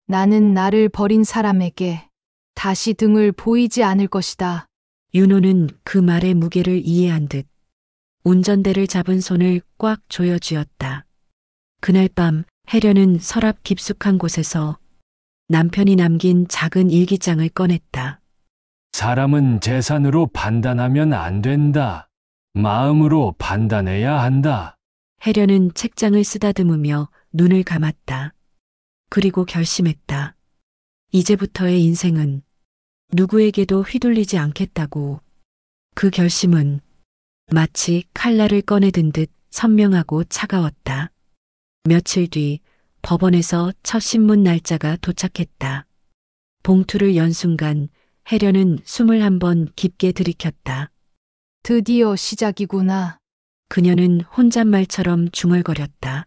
나는 나를 버린 사람에게 다시 등을 보이지 않을 것이다. 윤호는 그 말의 무게를 이해한 듯 운전대를 잡은 손을 꽉 조여쥐었다. 그날 밤 혜련은 서랍 깊숙한 곳에서 남편이 남긴 작은 일기장을 꺼냈다. 사람은 재산으로 판단하면 안 된다. 마음으로 판단해야 한다. 혜련은 책장을 쓰다듬으며 눈을 감았다. 그리고 결심했다. 이제부터의 인생은 누구에게도 휘둘리지 않겠다고. 그 결심은 마치 칼날을 꺼내든 듯 선명하고 차가웠다. 며칠 뒤 법원에서 첫 신문 날짜가 도착했다. 봉투를 연 순간 혜련은 숨을 한번 깊게 들이켰다. 드디어 시작이구나. 그녀는 혼잣말처럼 중얼거렸다.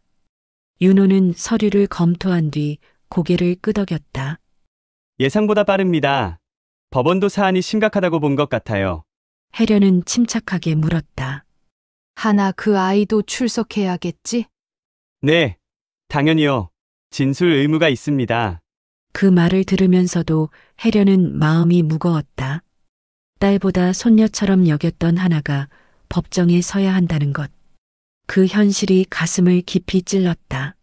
윤호는 서류를 검토한 뒤 고개를 끄덕였다. 예상보다 빠릅니다. 법원도 사안이 심각하다고 본 것 같아요. 혜련은 침착하게 물었다. 하나 그 아이도 출석해야겠지? 네, 당연히요. 진술 의무가 있습니다. 그 말을 들으면서도 혜련은 마음이 무거웠다. 딸보다 손녀처럼 여겼던 하나가 법정에 서야 한다는 것. 그 현실이 가슴을 깊이 찔렀다.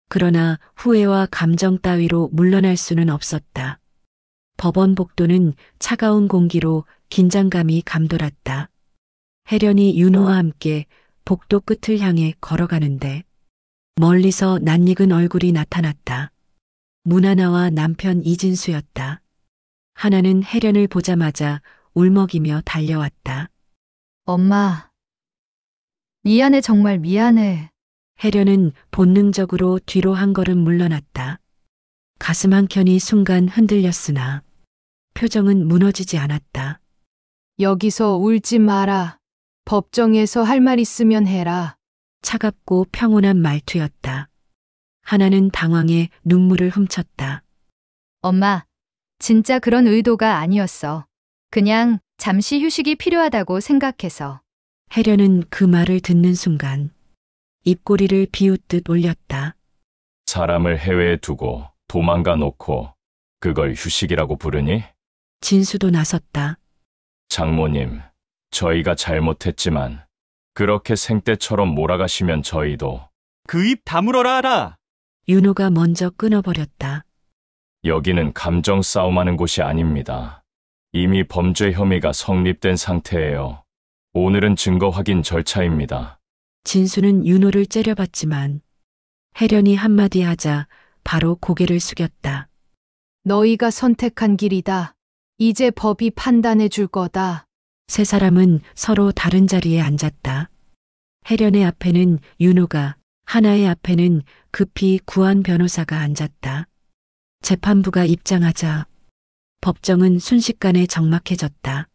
그러나 후회와 감정 따위로 물러날 수는 없었다. 법원 복도는 차가운 공기로 긴장감이 감돌았다. 혜련이 윤호와 함께 복도 끝을 향해 걸어가는데 멀리서 낯익은 얼굴이 나타났다. 문하나와 남편 이진수였다. 하나는 혜련을 보자마자 울먹이며 달려왔다. 엄마. 미안해, 정말 미안해. 혜련은 본능적으로 뒤로 한 걸음 물러났다. 가슴 한켠이 순간 흔들렸으나 표정은 무너지지 않았다. 여기서 울지 마라. 법정에서 할 말 있으면 해라. 차갑고 평온한 말투였다. 하나는 당황해 눈물을 훔쳤다. 엄마, 진짜 그런 의도가 아니었어. 그냥 잠시 휴식이 필요하다고 생각해서. 혜련은 그 말을 듣는 순간 입꼬리를 비웃듯 올렸다. 사람을 해외에 두고 도망가 놓고 그걸 휴식이라고 부르니? 진수도 나섰다. 장모님, 저희가 잘못했지만 그렇게 생떼처럼 몰아가시면 저희도. 그 입 다물어라 하라. 윤호가 먼저 끊어버렸다. 여기는 감정 싸움하는 곳이 아닙니다. 이미 범죄 혐의가 성립된 상태예요. 오늘은 증거 확인 절차입니다. 진수는 윤호를 째려봤지만 혜련이 한마디 하자 바로 고개를 숙였다. 너희가 선택한 길이다. 이제 법이 판단해 줄 거다. 세 사람은 서로 다른 자리에 앉았다. 혜련의 앞에는 윤호가, 하나의 앞에는 급히 구한 변호사가 앉았다. 재판부가 입장하자 법정은 순식간에 적막해졌다.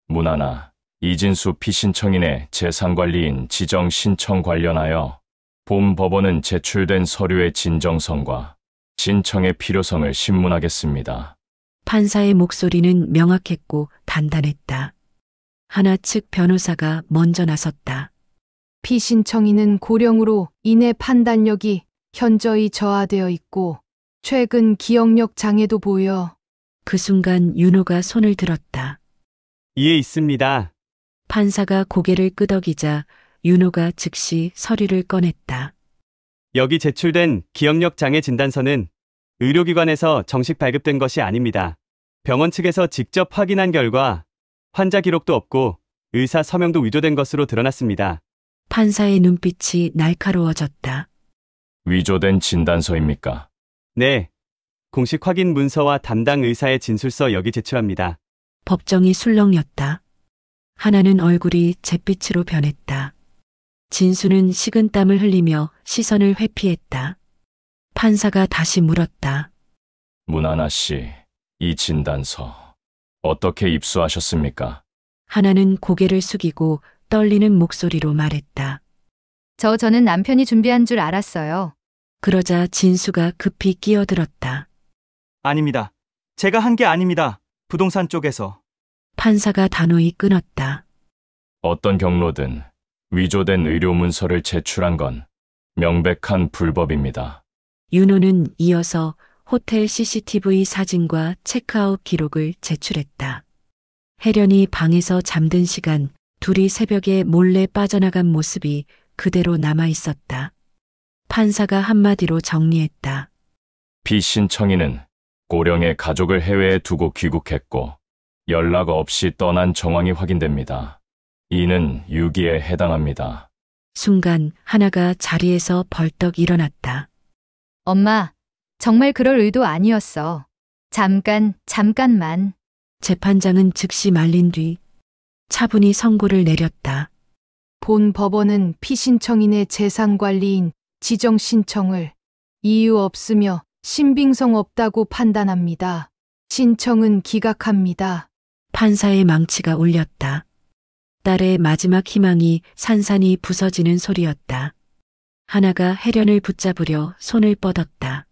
문하나, 이진수 피신청인의 재산관리인 지정 신청 관련하여 본 법원은 제출된 서류의 진정성과 신청의 필요성을 신문하겠습니다. 판사의 목소리는 명확했고 단단했다. 하나 측 변호사가 먼저 나섰다. 피신청인은 고령으로 인해 판단력이 현저히 저하되어 있고 최근 기억력 장애도 보여. 그 순간 윤호가 손을 들었다. 이해 있습니다. 판사가 고개를 끄덕이자 윤호가 즉시 서류를 꺼냈다. 여기 제출된 기억력 장애 진단서는 의료기관에서 정식 발급된 것이 아닙니다. 병원 측에서 직접 확인한 결과 환자 기록도 없고 의사 서명도 위조된 것으로 드러났습니다. 판사의 눈빛이 날카로워졌다. 위조된 진단서입니까? 네. 공식 확인 문서와 담당 의사의 진술서 여기 제출합니다. 법정이 술렁였다. 하나는 얼굴이 잿빛으로 변했다. 진수는 식은땀을 흘리며 시선을 회피했다. 판사가 다시 물었다. 문하나 씨, 이 진단서 어떻게 입수하셨습니까? 하나는 고개를 숙이고 떨리는 목소리로 말했다. 저는 남편이 준비한 줄 알았어요. 그러자 진수가 급히 끼어들었다. 아닙니다. 제가 한 게 아닙니다. 부동산 쪽에서. 판사가 단호히 끊었다. 어떤 경로든 위조된 의료 문서를 제출한 건 명백한 불법입니다. 윤호는 이어서 호텔 CCTV 사진과 체크아웃 기록을 제출했다. 혜련이 방에서 잠든 시간, 둘이 새벽에 몰래 빠져나간 모습이 그대로 남아 있었다. 판사가 한마디로 정리했다. 비 신청인은 고령의 가족을 해외에 두고 귀국했고 연락 없이 떠난 정황이 확인됩니다. 이는 유기에 해당합니다. 순간 하나가 자리에서 벌떡 일어났다. 엄마, 정말 그럴 의도 아니었어. 잠깐만. 재판장은 즉시 말린 뒤 차분히 선고를 내렸다. 본 법원은 피신청인의 재산관리인 지정 신청을 이유 없으며 신빙성 없다고 판단합니다. 신청은 기각합니다. 판사의 망치가 울렸다. 딸의 마지막 희망이 산산이 부서지는 소리였다. 하나가 혜련을 붙잡으려 손을 뻗었다.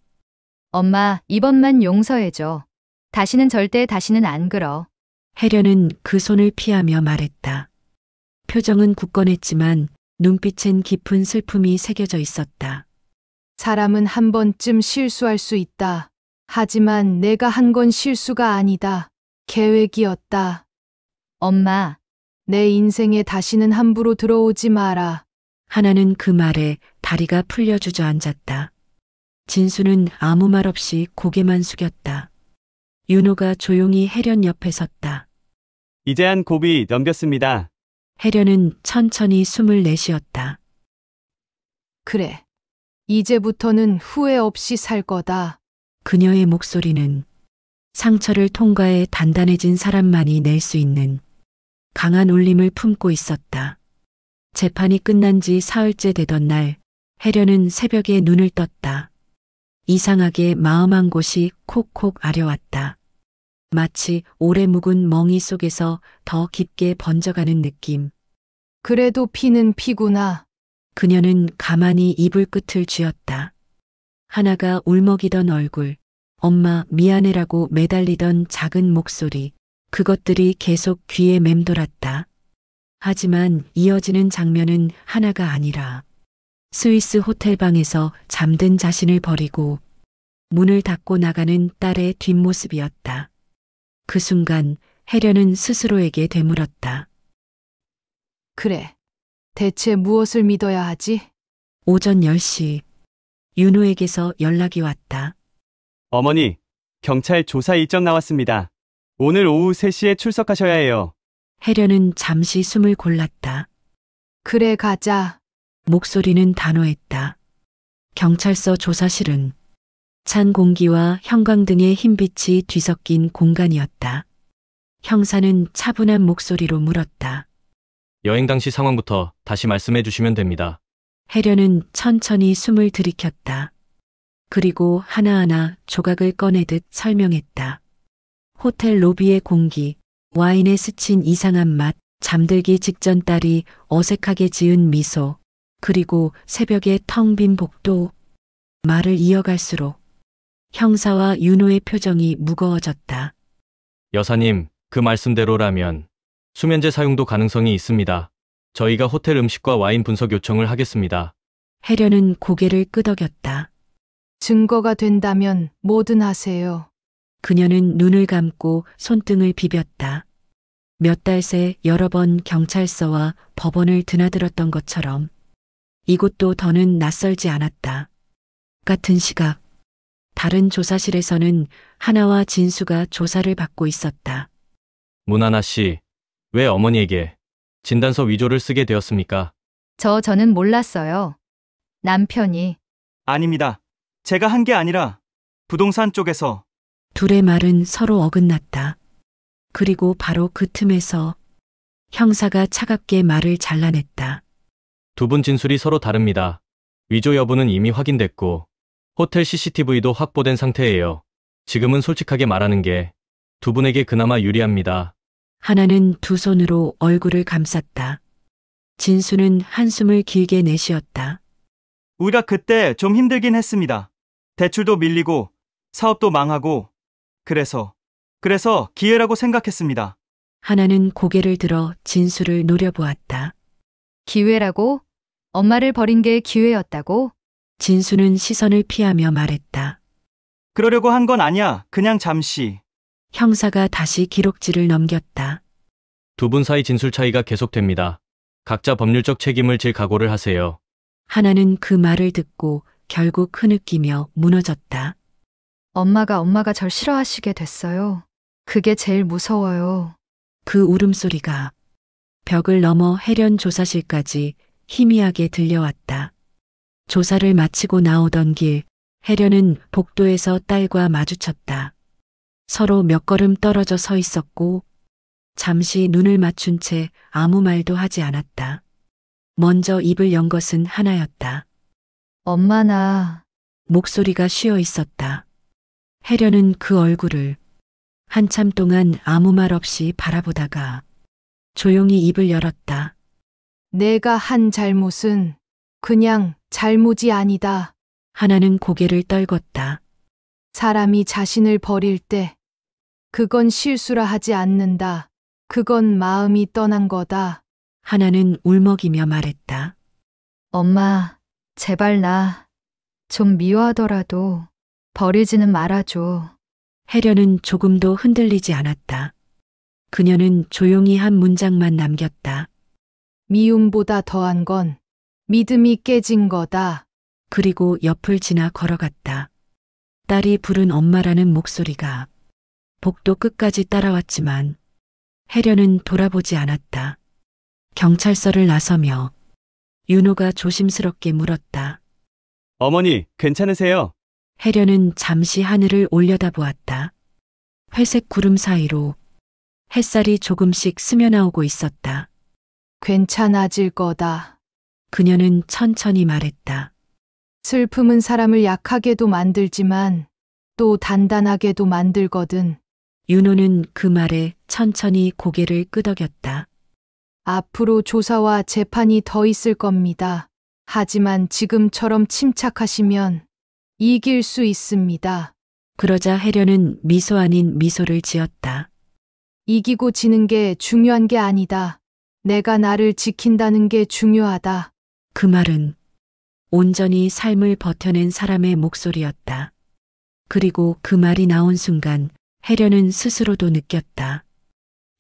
엄마, 이번만 용서해줘. 다시는 안 그러. 혜련은 그 손을 피하며 말했다. 표정은 굳건했지만 눈빛엔 깊은 슬픔이 새겨져 있었다. 사람은 한 번쯤 실수할 수 있다. 하지만 내가 한 건 실수가 아니다. 계획이었다. 엄마, 내 인생에 다시는 함부로 들어오지 마라. 하나는 그 말에 다리가 풀려 주저앉았다. 진수는 아무 말 없이 고개만 숙였다. 윤호가 조용히 혜련 옆에 섰다. 이제한 고비 넘겼습니다. 혜련은 천천히 숨을 내쉬었다. 그래. 이제부터는 후회 없이 살 거다. 그녀의 목소리는 상처를 통과해 단단해진 사람만이 낼 수 있는 강한 울림을 품고 있었다. 재판이 끝난 지 사흘째 되던 날, 혜련은 새벽에 눈을 떴다. 이상하게 마음 한 곳이 콕콕 아려왔다. 마치 오래 묵은 멍이 속에서 더 깊게 번져가는 느낌. 그래도 피는 피구나. 그녀는 가만히 이불 끝을 쥐었다. 하나가 울먹이던 얼굴, 엄마 미안해라고 매달리던 작은 목소리, 그것들이 계속 귀에 맴돌았다. 하지만 이어지는 장면은 하나가 아니라 스위스 호텔방에서 잠든 자신을 버리고 문을 닫고 나가는 딸의 뒷모습이었다. 그 순간 혜련은 스스로에게 되물었다. 그래. 대체 무엇을 믿어야 하지? 오전 10시 윤호에게서 연락이 왔다. 어머니, 경찰 조사 일정 나왔습니다. 오늘 오후 3시에 출석하셔야 해요. 혜련은 잠시 숨을 골랐다. 그래, 가자. 목소리는 단호했다. 경찰서 조사실은 찬 공기와 형광등의 흰빛이 뒤섞인 공간이었다. 형사는 차분한 목소리로 물었다. 여행 당시 상황부터 다시 말씀해 주시면 됩니다. 혜련은 천천히 숨을 들이켰다. 그리고 하나하나 조각을 꺼내듯 설명했다. 호텔 로비의 공기, 와인에 스친 이상한 맛, 잠들기 직전 딸이 어색하게 지은 미소, 그리고 새벽의 텅 빈 복도. 말을 이어갈수록 형사와 윤호의 표정이 무거워졌다. 여사님, 그 말씀대로라면 수면제 사용도 가능성이 있습니다. 저희가 호텔 음식과 와인 분석 요청을 하겠습니다. 혜련은 고개를 끄덕였다. 증거가 된다면 뭐든 하세요. 그녀는 눈을 감고 손등을 비볐다. 몇 달 새 여러 번 경찰서와 법원을 드나들었던 것처럼 이곳도 더는 낯설지 않았다. 같은 시각, 다른 조사실에서는 하나와 진수가 조사를 받고 있었다. 문하나 씨, 왜 어머니에게 진단서 위조를 쓰게 되었습니까? 저는 몰랐어요. 남편이. 아닙니다. 제가 한 게 아니라 부동산 쪽에서. 둘의 말은 서로 어긋났다. 그리고 바로 그 틈에서 형사가 차갑게 말을 잘라냈다. 두 분 진술이 서로 다릅니다. 위조 여부는 이미 확인됐고 호텔 CCTV도 확보된 상태예요. 지금은 솔직하게 말하는 게 두 분에게 그나마 유리합니다. 하나는 두 손으로 얼굴을 감쌌다. 진수는 한숨을 길게 내쉬었다. 우리가 그때 좀 힘들긴 했습니다. 대출도 밀리고 사업도 망하고 그래서 기회라고 생각했습니다. 하나는 고개를 들어 진수를 노려보았다. 기회라고? 엄마를 버린 게 기회였다고? 진수는 시선을 피하며 말했다. 그러려고 한 건 아니야. 그냥 잠시. 형사가 다시 기록지를 넘겼다. 두 분 사이 진술 차이가 계속됩니다. 각자 법률적 책임을 질 각오를 하세요. 하나는 그 말을 듣고 결국 흐느끼며 무너졌다. 엄마가 절 싫어하시게 됐어요. 그게 제일 무서워요. 그 울음소리가 벽을 넘어 혜련 조사실까지 희미하게 들려왔다. 조사를 마치고 나오던 길, 혜련은 복도에서 딸과 마주쳤다. 서로 몇 걸음 떨어져 서 있었고 잠시 눈을 맞춘 채 아무 말도 하지 않았다. 먼저 입을 연 것은 하나였다. 엄마 나. 목소리가 쉬어 있었다. 혜련은 그 얼굴을 한참 동안 아무 말 없이 바라보다가 조용히 입을 열었다. 내가 한 잘못은 그냥 잘못이 아니다. 하나는 고개를 떨궜다. 사람이 자신을 버릴 때 그건 실수라 하지 않는다. 그건 마음이 떠난 거다. 하나는 울먹이며 말했다. 엄마, 제발 나 좀 미워하더라도 버리지는 말아줘. 혜련은 조금도 흔들리지 않았다. 그녀는 조용히 한 문장만 남겼다. 미움보다 더한 건 믿음이 깨진 거다. 그리고 옆을 지나 걸어갔다. 딸이 부른 엄마라는 목소리가 복도 끝까지 따라왔지만 혜련은 돌아보지 않았다. 경찰서를 나서며 윤호가 조심스럽게 물었다. 어머니, 괜찮으세요? 혜련은 잠시 하늘을 올려다보았다. 회색 구름 사이로 햇살이 조금씩 스며나오고 있었다. 괜찮아질 거다. 그녀는 천천히 말했다. 슬픔은 사람을 약하게도 만들지만 또 단단하게도 만들거든. 윤호는 그 말에 천천히 고개를 끄덕였다. 앞으로 조사와 재판이 더 있을 겁니다. 하지만 지금처럼 침착하시면 이길 수 있습니다. 그러자 혜련은 미소 아닌 미소를 지었다. 이기고 지는 게 중요한 게 아니다. 내가 나를 지킨다는 게 중요하다. 그 말은 온전히 삶을 버텨낸 사람의 목소리였다. 그리고 그 말이 나온 순간 혜련은 스스로도 느꼈다.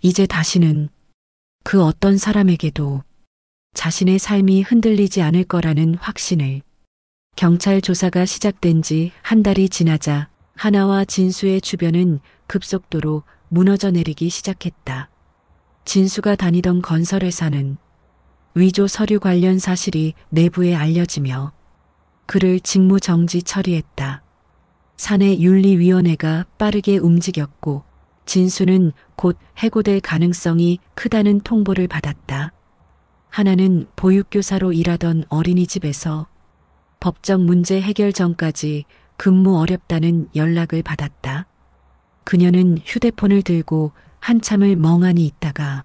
이제 다시는 그 어떤 사람에게도 자신의 삶이 흔들리지 않을 거라는 확신을. 경찰 조사가 시작된 지 한 달이 지나자 하나와 진수의 주변은 급속도로 무너져 내리기 시작했다. 진수가 다니던 건설회사는 위조 서류 관련 사실이 내부에 알려지며 그를 직무 정지 처리했다. 사내 윤리위원회가 빠르게 움직였고 진수는 곧 해고될 가능성이 크다는 통보를 받았다. 하나는 보육교사로 일하던 어린이집에서 법적 문제 해결 전까지 근무 어렵다는 연락을 받았다. 그녀는 휴대폰을 들고 한참을 멍하니 있다가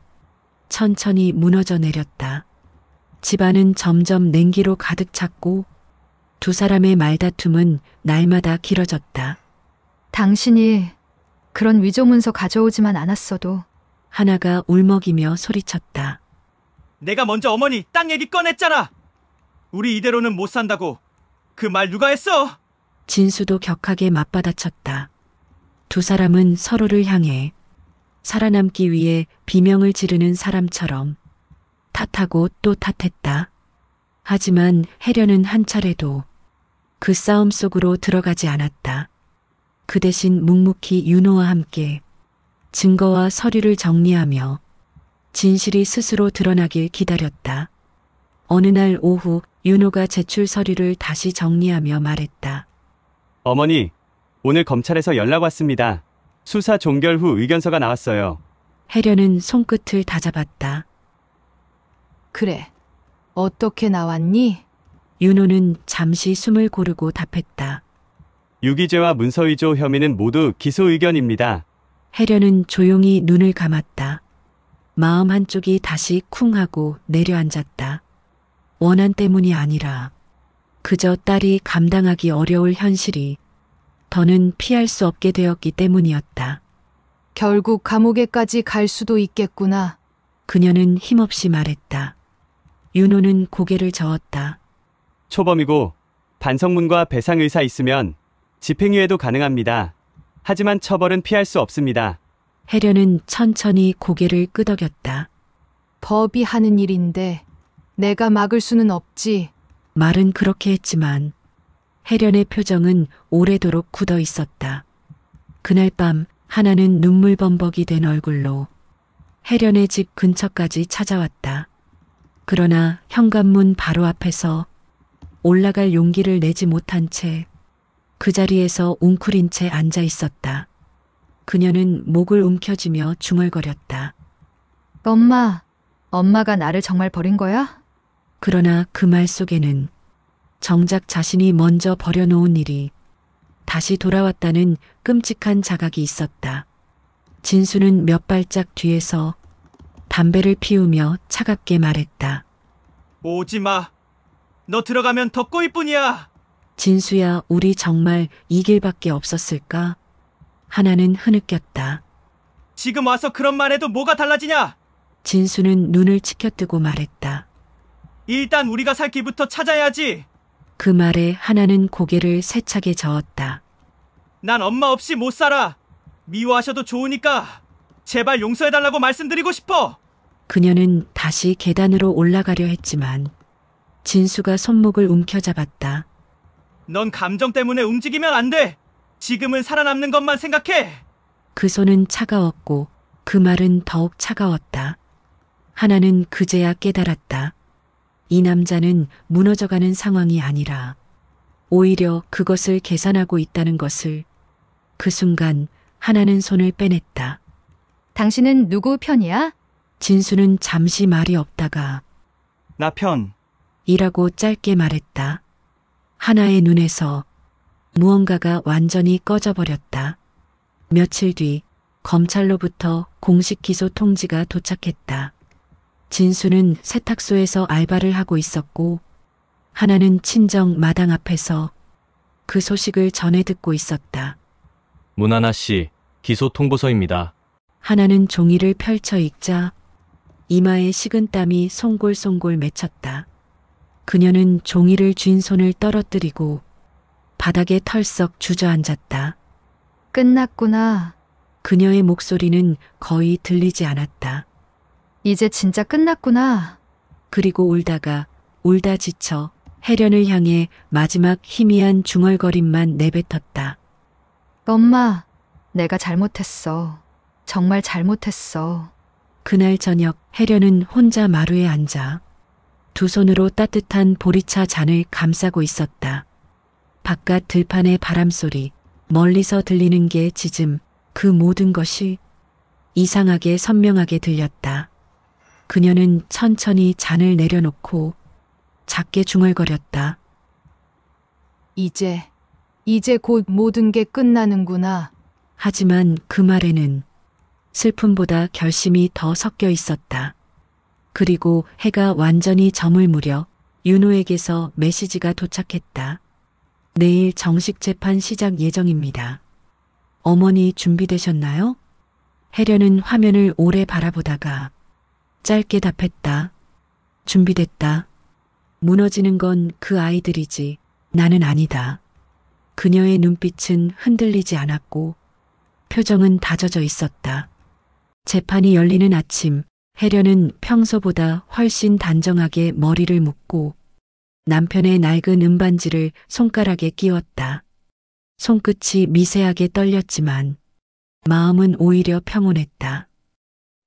천천히 무너져 내렸다. 집안은 점점 냉기로 가득 찼고 두 사람의 말다툼은 날마다 길어졌다. 당신이 그런 위조 문서 가져오지만 않았어도. 하나가 울먹이며 소리쳤다. 내가 먼저 어머니 땅 얘기 꺼냈잖아. 우리 이대로는 못 산다고. 그 말 누가 했어? 진수도 격하게 맞받아쳤다. 두 사람은 서로를 향해 살아남기 위해 비명을 지르는 사람처럼 탓하고 또 탓했다. 하지만 혜련은 한 차례도 그 싸움 속으로 들어가지 않았다. 그 대신 묵묵히 윤호와 함께 증거와 서류를 정리하며 진실이 스스로 드러나길 기다렸다. 어느 날 오후 윤호가 제출 서류를 다시 정리하며 말했다. 어머니, 오늘 검찰에서 연락 왔습니다. 수사 종결 후 의견서가 나왔어요. 혜련은 손끝을 다잡았다. 그래. 어떻게 나왔니? 윤호는 잠시 숨을 고르고 답했다. 유기죄와 문서위조 혐의는 모두 기소 의견입니다. 혜련은 조용히 눈을 감았다. 마음 한쪽이 다시 쿵 하고 내려앉았다. 원한 때문이 아니라 그저 딸이 감당하기 어려울 현실이 더는 피할 수 없게 되었기 때문이었다. 결국 감옥에까지 갈 수도 있겠구나. 그녀는 힘없이 말했다. 윤호는 고개를 저었다. 초범이고 반성문과 배상 의사 있으면 집행유예도 가능합니다. 하지만 처벌은 피할 수 없습니다. 혜련은 천천히 고개를 끄덕였다. 법이 하는 일인데 내가 막을 수는 없지. 말은 그렇게 했지만 혜련의 표정은 오래도록 굳어 있었다. 그날 밤 하나는 눈물범벅이 된 얼굴로 혜련의 집 근처까지 찾아왔다. 그러나 현관문 바로 앞에서 올라갈 용기를 내지 못한 채 그 자리에서 웅크린 채 앉아 있었다. 그녀는 목을 움켜쥐며 중얼거렸다. 엄마가 나를 정말 버린 거야? 그러나 그 말 속에는 정작 자신이 먼저 버려놓은 일이 다시 돌아왔다는 끔찍한 자각이 있었다. 진수는 몇 발짝 뒤에서 담배를 피우며 차갑게 말했다. 오지 마. 너 들어가면 더 꼬일 뿐이야. 진수야, 우리 정말 이 길밖에 없었을까? 하나는 흐느꼈다. 지금 와서 그런 말 해도 뭐가 달라지냐? 진수는 눈을 치켜뜨고 말했다. 일단 우리가 살 길부터 찾아야지. 그 말에 하나는 고개를 세차게 저었다. 난 엄마 없이 못 살아. 미워하셔도 좋으니까 제발 용서해달라고 말씀드리고 싶어. 그녀는 다시 계단으로 올라가려 했지만 진수가 손목을 움켜잡았다. 넌 감정 때문에 움직이면 안 돼. 지금은 살아남는 것만 생각해. 그 손은 차가웠고 그 말은 더욱 차가웠다. 하나는 그제야 깨달았다. 이 남자는 무너져가는 상황이 아니라 오히려 그것을 계산하고 있다는 것을. 그 순간 하나는 손을 빼냈다. 당신은 누구 편이야? 진수는 잠시 말이 없다가 나 편. 이라고 짧게 말했다. 하나의 눈에서 무언가가 완전히 꺼져버렸다. 며칠 뒤 검찰로부터 공식 기소 통지가 도착했다. 진수는 세탁소에서 알바를 하고 있었고 하나는 친정 마당 앞에서 그 소식을 전해 듣고 있었다. 문하나 씨, 기소 통보서입니다. 하나는 종이를 펼쳐 읽자 이마에 식은땀이 송골송골 맺혔다. 그녀는 종이를 쥔 손을 떨어뜨리고 바닥에 털썩 주저앉았다. 끝났구나. 그녀의 목소리는 거의 들리지 않았다. 이제 진짜 끝났구나. 그리고 울다 지쳐 혜련을 향해 마지막 희미한 중얼거림만 내뱉었다. 엄마, 내가 잘못했어. 정말 잘못했어. 그날 저녁 혜련은 혼자 마루에 앉아 두 손으로 따뜻한 보리차 잔을 감싸고 있었다. 바깥 들판의 바람소리, 멀리서 들리는 게 짖음, 그 모든 것이 이상하게 선명하게 들렸다. 그녀는 천천히 잔을 내려놓고 작게 중얼거렸다. 이제 곧 모든 게 끝나는구나. 하지만 그 말에는 슬픔보다 결심이 더 섞여 있었다. 그리고 해가 완전히 저물 무렵 윤호에게서 메시지가 도착했다. 내일 정식 재판 시작 예정입니다. 어머니 준비되셨나요? 혜련은 화면을 오래 바라보다가 짧게 답했다. 준비됐다. 무너지는 건 그 아이들이지 나는 아니다. 그녀의 눈빛은 흔들리지 않았고 표정은 다져져 있었다. 재판이 열리는 아침, 혜련은 평소보다 훨씬 단정하게 머리를 묶고 남편의 낡은 은반지를 손가락에 끼웠다. 손끝이 미세하게 떨렸지만 마음은 오히려 평온했다.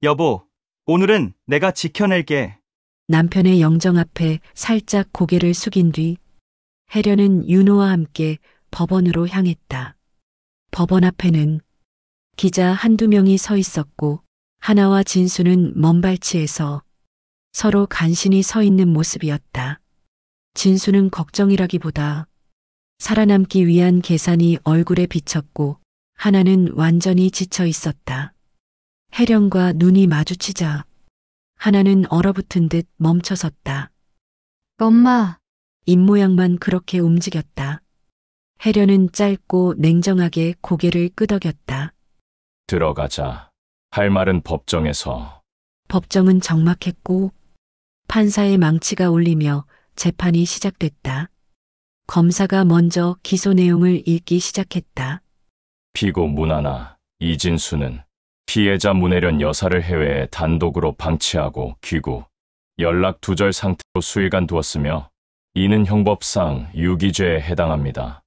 여보, 오늘은 내가 지켜낼게. 남편의 영정 앞에 살짝 고개를 숙인 뒤 혜련은 윤호와 함께 법원으로 향했다. 법원 앞에는 기자 한두 명이 서 있었고 하나와 진수는 먼 발치에서 서로 간신히 서 있는 모습이었다. 진수는 걱정이라기보다 살아남기 위한 계산이 얼굴에 비쳤고 하나는 완전히 지쳐 있었다. 혜련과 눈이 마주치자 하나는 얼어붙은 듯 멈춰섰다. 엄마, 입모양만 그렇게 움직였다. 혜련은 짧고 냉정하게 고개를 끄덕였다. 들어가자. 할 말은 법정에서. 법정은 적막했고 판사의 망치가 울리며 재판이 시작됐다. 검사가 먼저 기소 내용을 읽기 시작했다. 피고 문하나, 이진수는 피해자 문혜련 여사를 해외에 단독으로 방치하고 귀국, 연락 두절 상태로 수일간 두었으며 이는 형법상 유기죄에 해당합니다.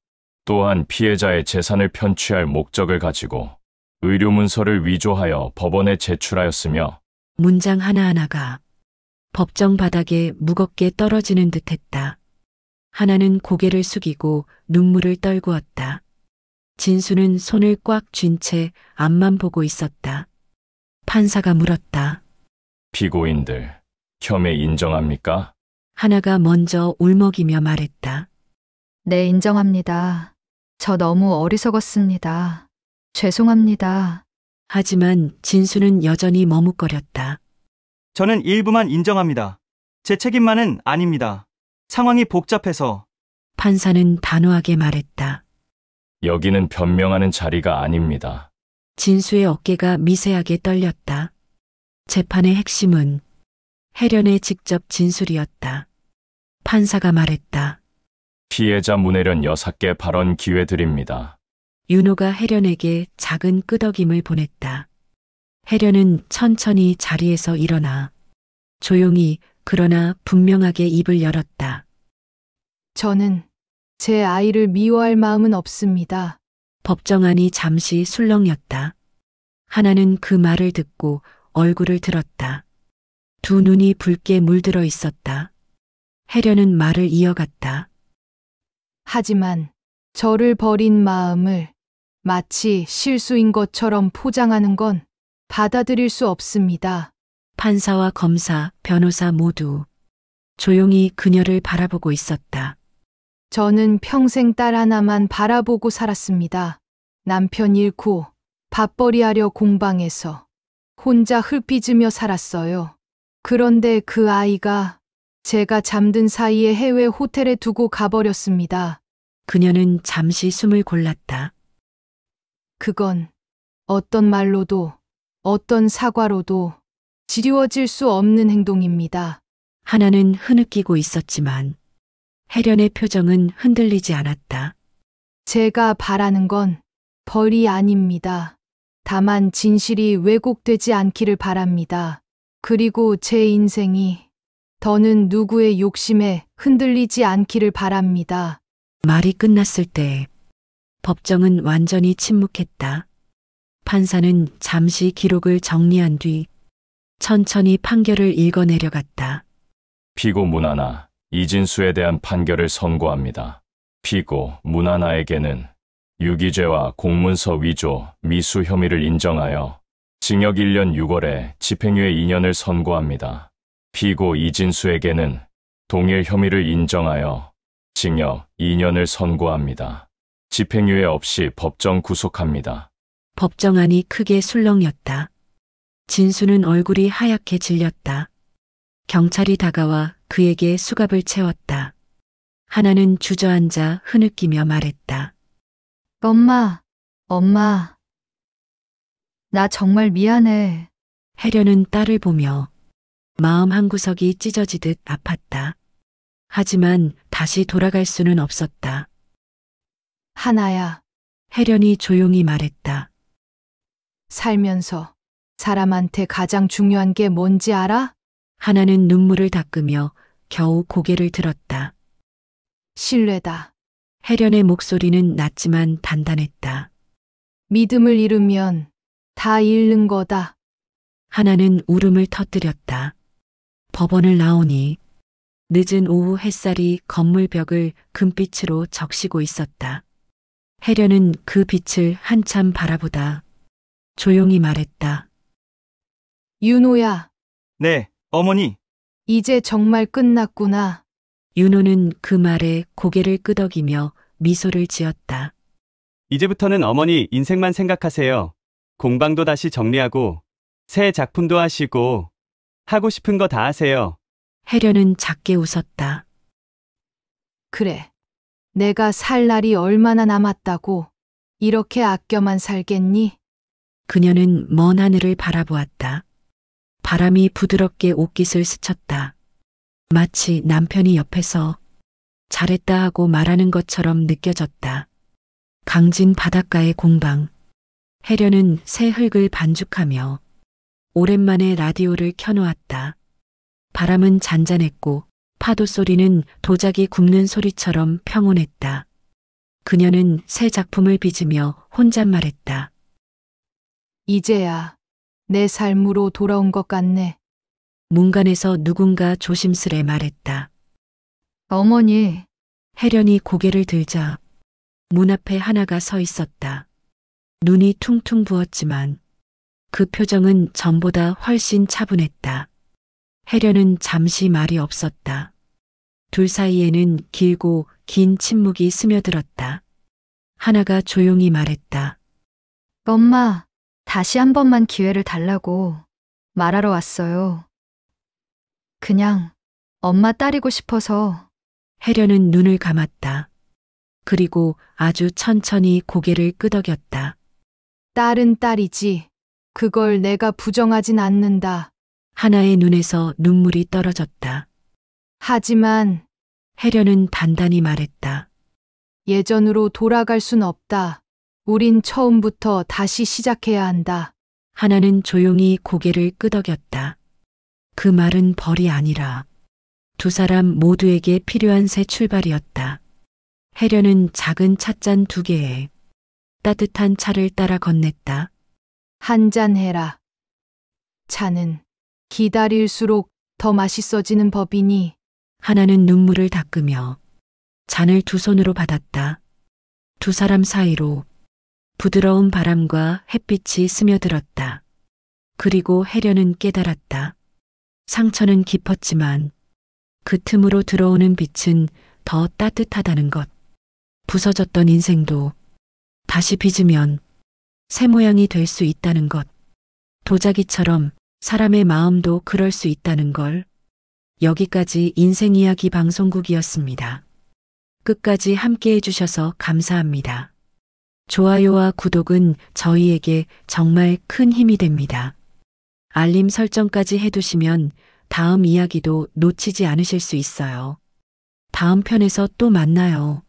또한 피해자의 재산을 편취할 목적을 가지고 의료문서를 위조하여 법원에 제출하였으며 문장 하나하나가 법정 바닥에 무겁게 떨어지는 듯했다. 하나는 고개를 숙이고 눈물을 떨구었다. 진수는 손을 꽉 쥔 채 앞만 보고 있었다. 판사가 물었다. 피고인들, 혐의 인정합니까? 하나가 먼저 울먹이며 말했다. 네, 인정합니다. 저 너무 어리석었습니다. 죄송합니다. 하지만 진수는 여전히 머뭇거렸다. 저는 일부만 인정합니다. 제 책임만은 아닙니다. 상황이 복잡해서. 판사는 단호하게 말했다. 여기는 변명하는 자리가 아닙니다. 진수의 어깨가 미세하게 떨렸다. 재판의 핵심은 혜련의 직접 진술이었다. 판사가 말했다. 피해자 문혜련 여사께 발언 기회 드립니다. 윤호가 혜련에게 작은 끄덕임을 보냈다. 혜련은 천천히 자리에서 일어나 조용히 그러나 분명하게 입을 열었다. 저는 제 아이를 미워할 마음은 없습니다. 법정 안이 잠시 술렁였다. 하나는 그 말을 듣고 얼굴을 들었다. 두 눈이 붉게 물들어 있었다. 혜련은 말을 이어갔다. 하지만 저를 버린 마음을 마치 실수인 것처럼 포장하는 건 받아들일 수 없습니다. 판사와 검사, 변호사 모두 조용히 그녀를 바라보고 있었다. 저는 평생 딸 하나만 바라보고 살았습니다. 남편 잃고 밥벌이하려 공방에서 혼자 흙빚으며 살았어요. 그런데 그 아이가 제가 잠든 사이에 해외 호텔에 두고 가버렸습니다. 그녀는 잠시 숨을 골랐다. 그건 어떤 말로도 어떤 사과로도 지워질 수 없는 행동입니다. 하나는 흐느끼고 있었지만 혜련의 표정은 흔들리지 않았다. 제가 바라는 건 벌이 아닙니다. 다만 진실이 왜곡되지 않기를 바랍니다. 그리고 제 인생이 더는 누구의 욕심에 흔들리지 않기를 바랍니다. 말이 끝났을 때 법정은 완전히 침묵했다. 판사는 잠시 기록을 정리한 뒤 천천히 판결을 읽어 내려갔다. 피고 문하나, 이진수에 대한 판결을 선고합니다. 피고 문하나에게는 유기죄와 공문서 위조, 미수 혐의를 인정하여 징역 1년 6월에 집행유예 2년을 선고합니다. 피고 이진수에게는 동일 혐의를 인정하여 징역 2년을 선고합니다. 집행유예 없이 법정 구속합니다. 법정 안이 크게 술렁였다. 진수는 얼굴이 하얗게 질렸다. 경찰이 다가와 그에게 수갑을 채웠다. 하나는 주저앉아 흐느끼며 말했다. 엄마, 엄마. 나 정말 미안해. 혜련은 딸을 보며 마음 한구석이 찢어지듯 아팠다. 하지만 다시 돌아갈 수는 없었다. 하나야, 혜련이 조용히 말했다. 살면서 사람한테 가장 중요한 게 뭔지 알아? 하나는 눈물을 닦으며 겨우 고개를 들었다. 신뢰다. 혜련의 목소리는 낮지만 단단했다. 믿음을 잃으면 다 잃는 거다. 하나는 울음을 터뜨렸다. 법원을 나오니 늦은 오후 햇살이 건물 벽을 금빛으로 적시고 있었다. 혜련은 그 빛을 한참 바라보다 조용히 말했다. 윤호야, 네, 어머니. 이제 정말 끝났구나. 윤호는 그 말에 고개를 끄덕이며 미소를 지었다. 이제부터는 어머니 인생만 생각하세요. 공방도 다시 정리하고 새 작품도 하시고 하고 싶은 거 다 하세요. 혜련은 작게 웃었다. 그래. 내가 살 날이 얼마나 남았다고 이렇게 아껴만 살겠니? 그녀는 먼 하늘을 바라보았다. 바람이 부드럽게 옷깃을 스쳤다. 마치 남편이 옆에서 잘했다 하고 말하는 것처럼 느껴졌다. 강진 바닷가의 공방. 혜련은 새 흙을 반죽하며 오랜만에 라디오를 켜놓았다. 바람은 잔잔했고 파도 소리는 도자기 굽는 소리처럼 평온했다. 그녀는 새 작품을 빚으며 혼잣말했다. 이제야 내 삶으로 돌아온 것 같네. 문간에서 누군가 조심스레 말했다. 어머니, 혜련이 고개를 들자 문 앞에 하나가 서 있었다. 눈이 퉁퉁 부었지만 그 표정은 전보다 훨씬 차분했다. 혜련은 잠시 말이 없었다. 둘 사이에는 길고 긴 침묵이 스며들었다. 하나가 조용히 말했다. 엄마, 다시 한 번만 기회를 달라고 말하러 왔어요. 그냥 엄마 딸이고 싶어서. 혜련은 눈을 감았다. 그리고 아주 천천히 고개를 끄덕였다. 딸은 딸이지. 그걸 내가 부정하진 않는다. 하나의 눈에서 눈물이 떨어졌다. 하지만 혜련은 단단히 말했다. 예전으로 돌아갈 순 없다. 우린 처음부터 다시 시작해야 한다. 하나는 조용히 고개를 끄덕였다. 그 말은 벌이 아니라 두 사람 모두에게 필요한 새 출발이었다. 혜련은 작은 찻잔 2개에 따뜻한 차를 따라 건넸다. 한잔 해라. 차는 기다릴수록 더 맛있어지는 법이니. 하나는 눈물을 닦으며 잔을 두 손으로 받았다. 두 사람 사이로 부드러운 바람과 햇빛이 스며들었다. 그리고 혜련은 깨달았다. 상처는 깊었지만 그 틈으로 들어오는 빛은 더 따뜻하다는 것. 부서졌던 인생도 다시 빚으면 새 모양이 될 수 있다는 것. 도자기처럼 사람의 마음도 그럴 수 있다는 걸. 여기까지 인생이야기 방송국이었습니다. 끝까지 함께 해주셔서 감사합니다. 좋아요와 구독은 저희에게 정말 큰 힘이 됩니다. 알림 설정까지 해두시면 다음 이야기도 놓치지 않으실 수 있어요. 다음 편에서 또 만나요.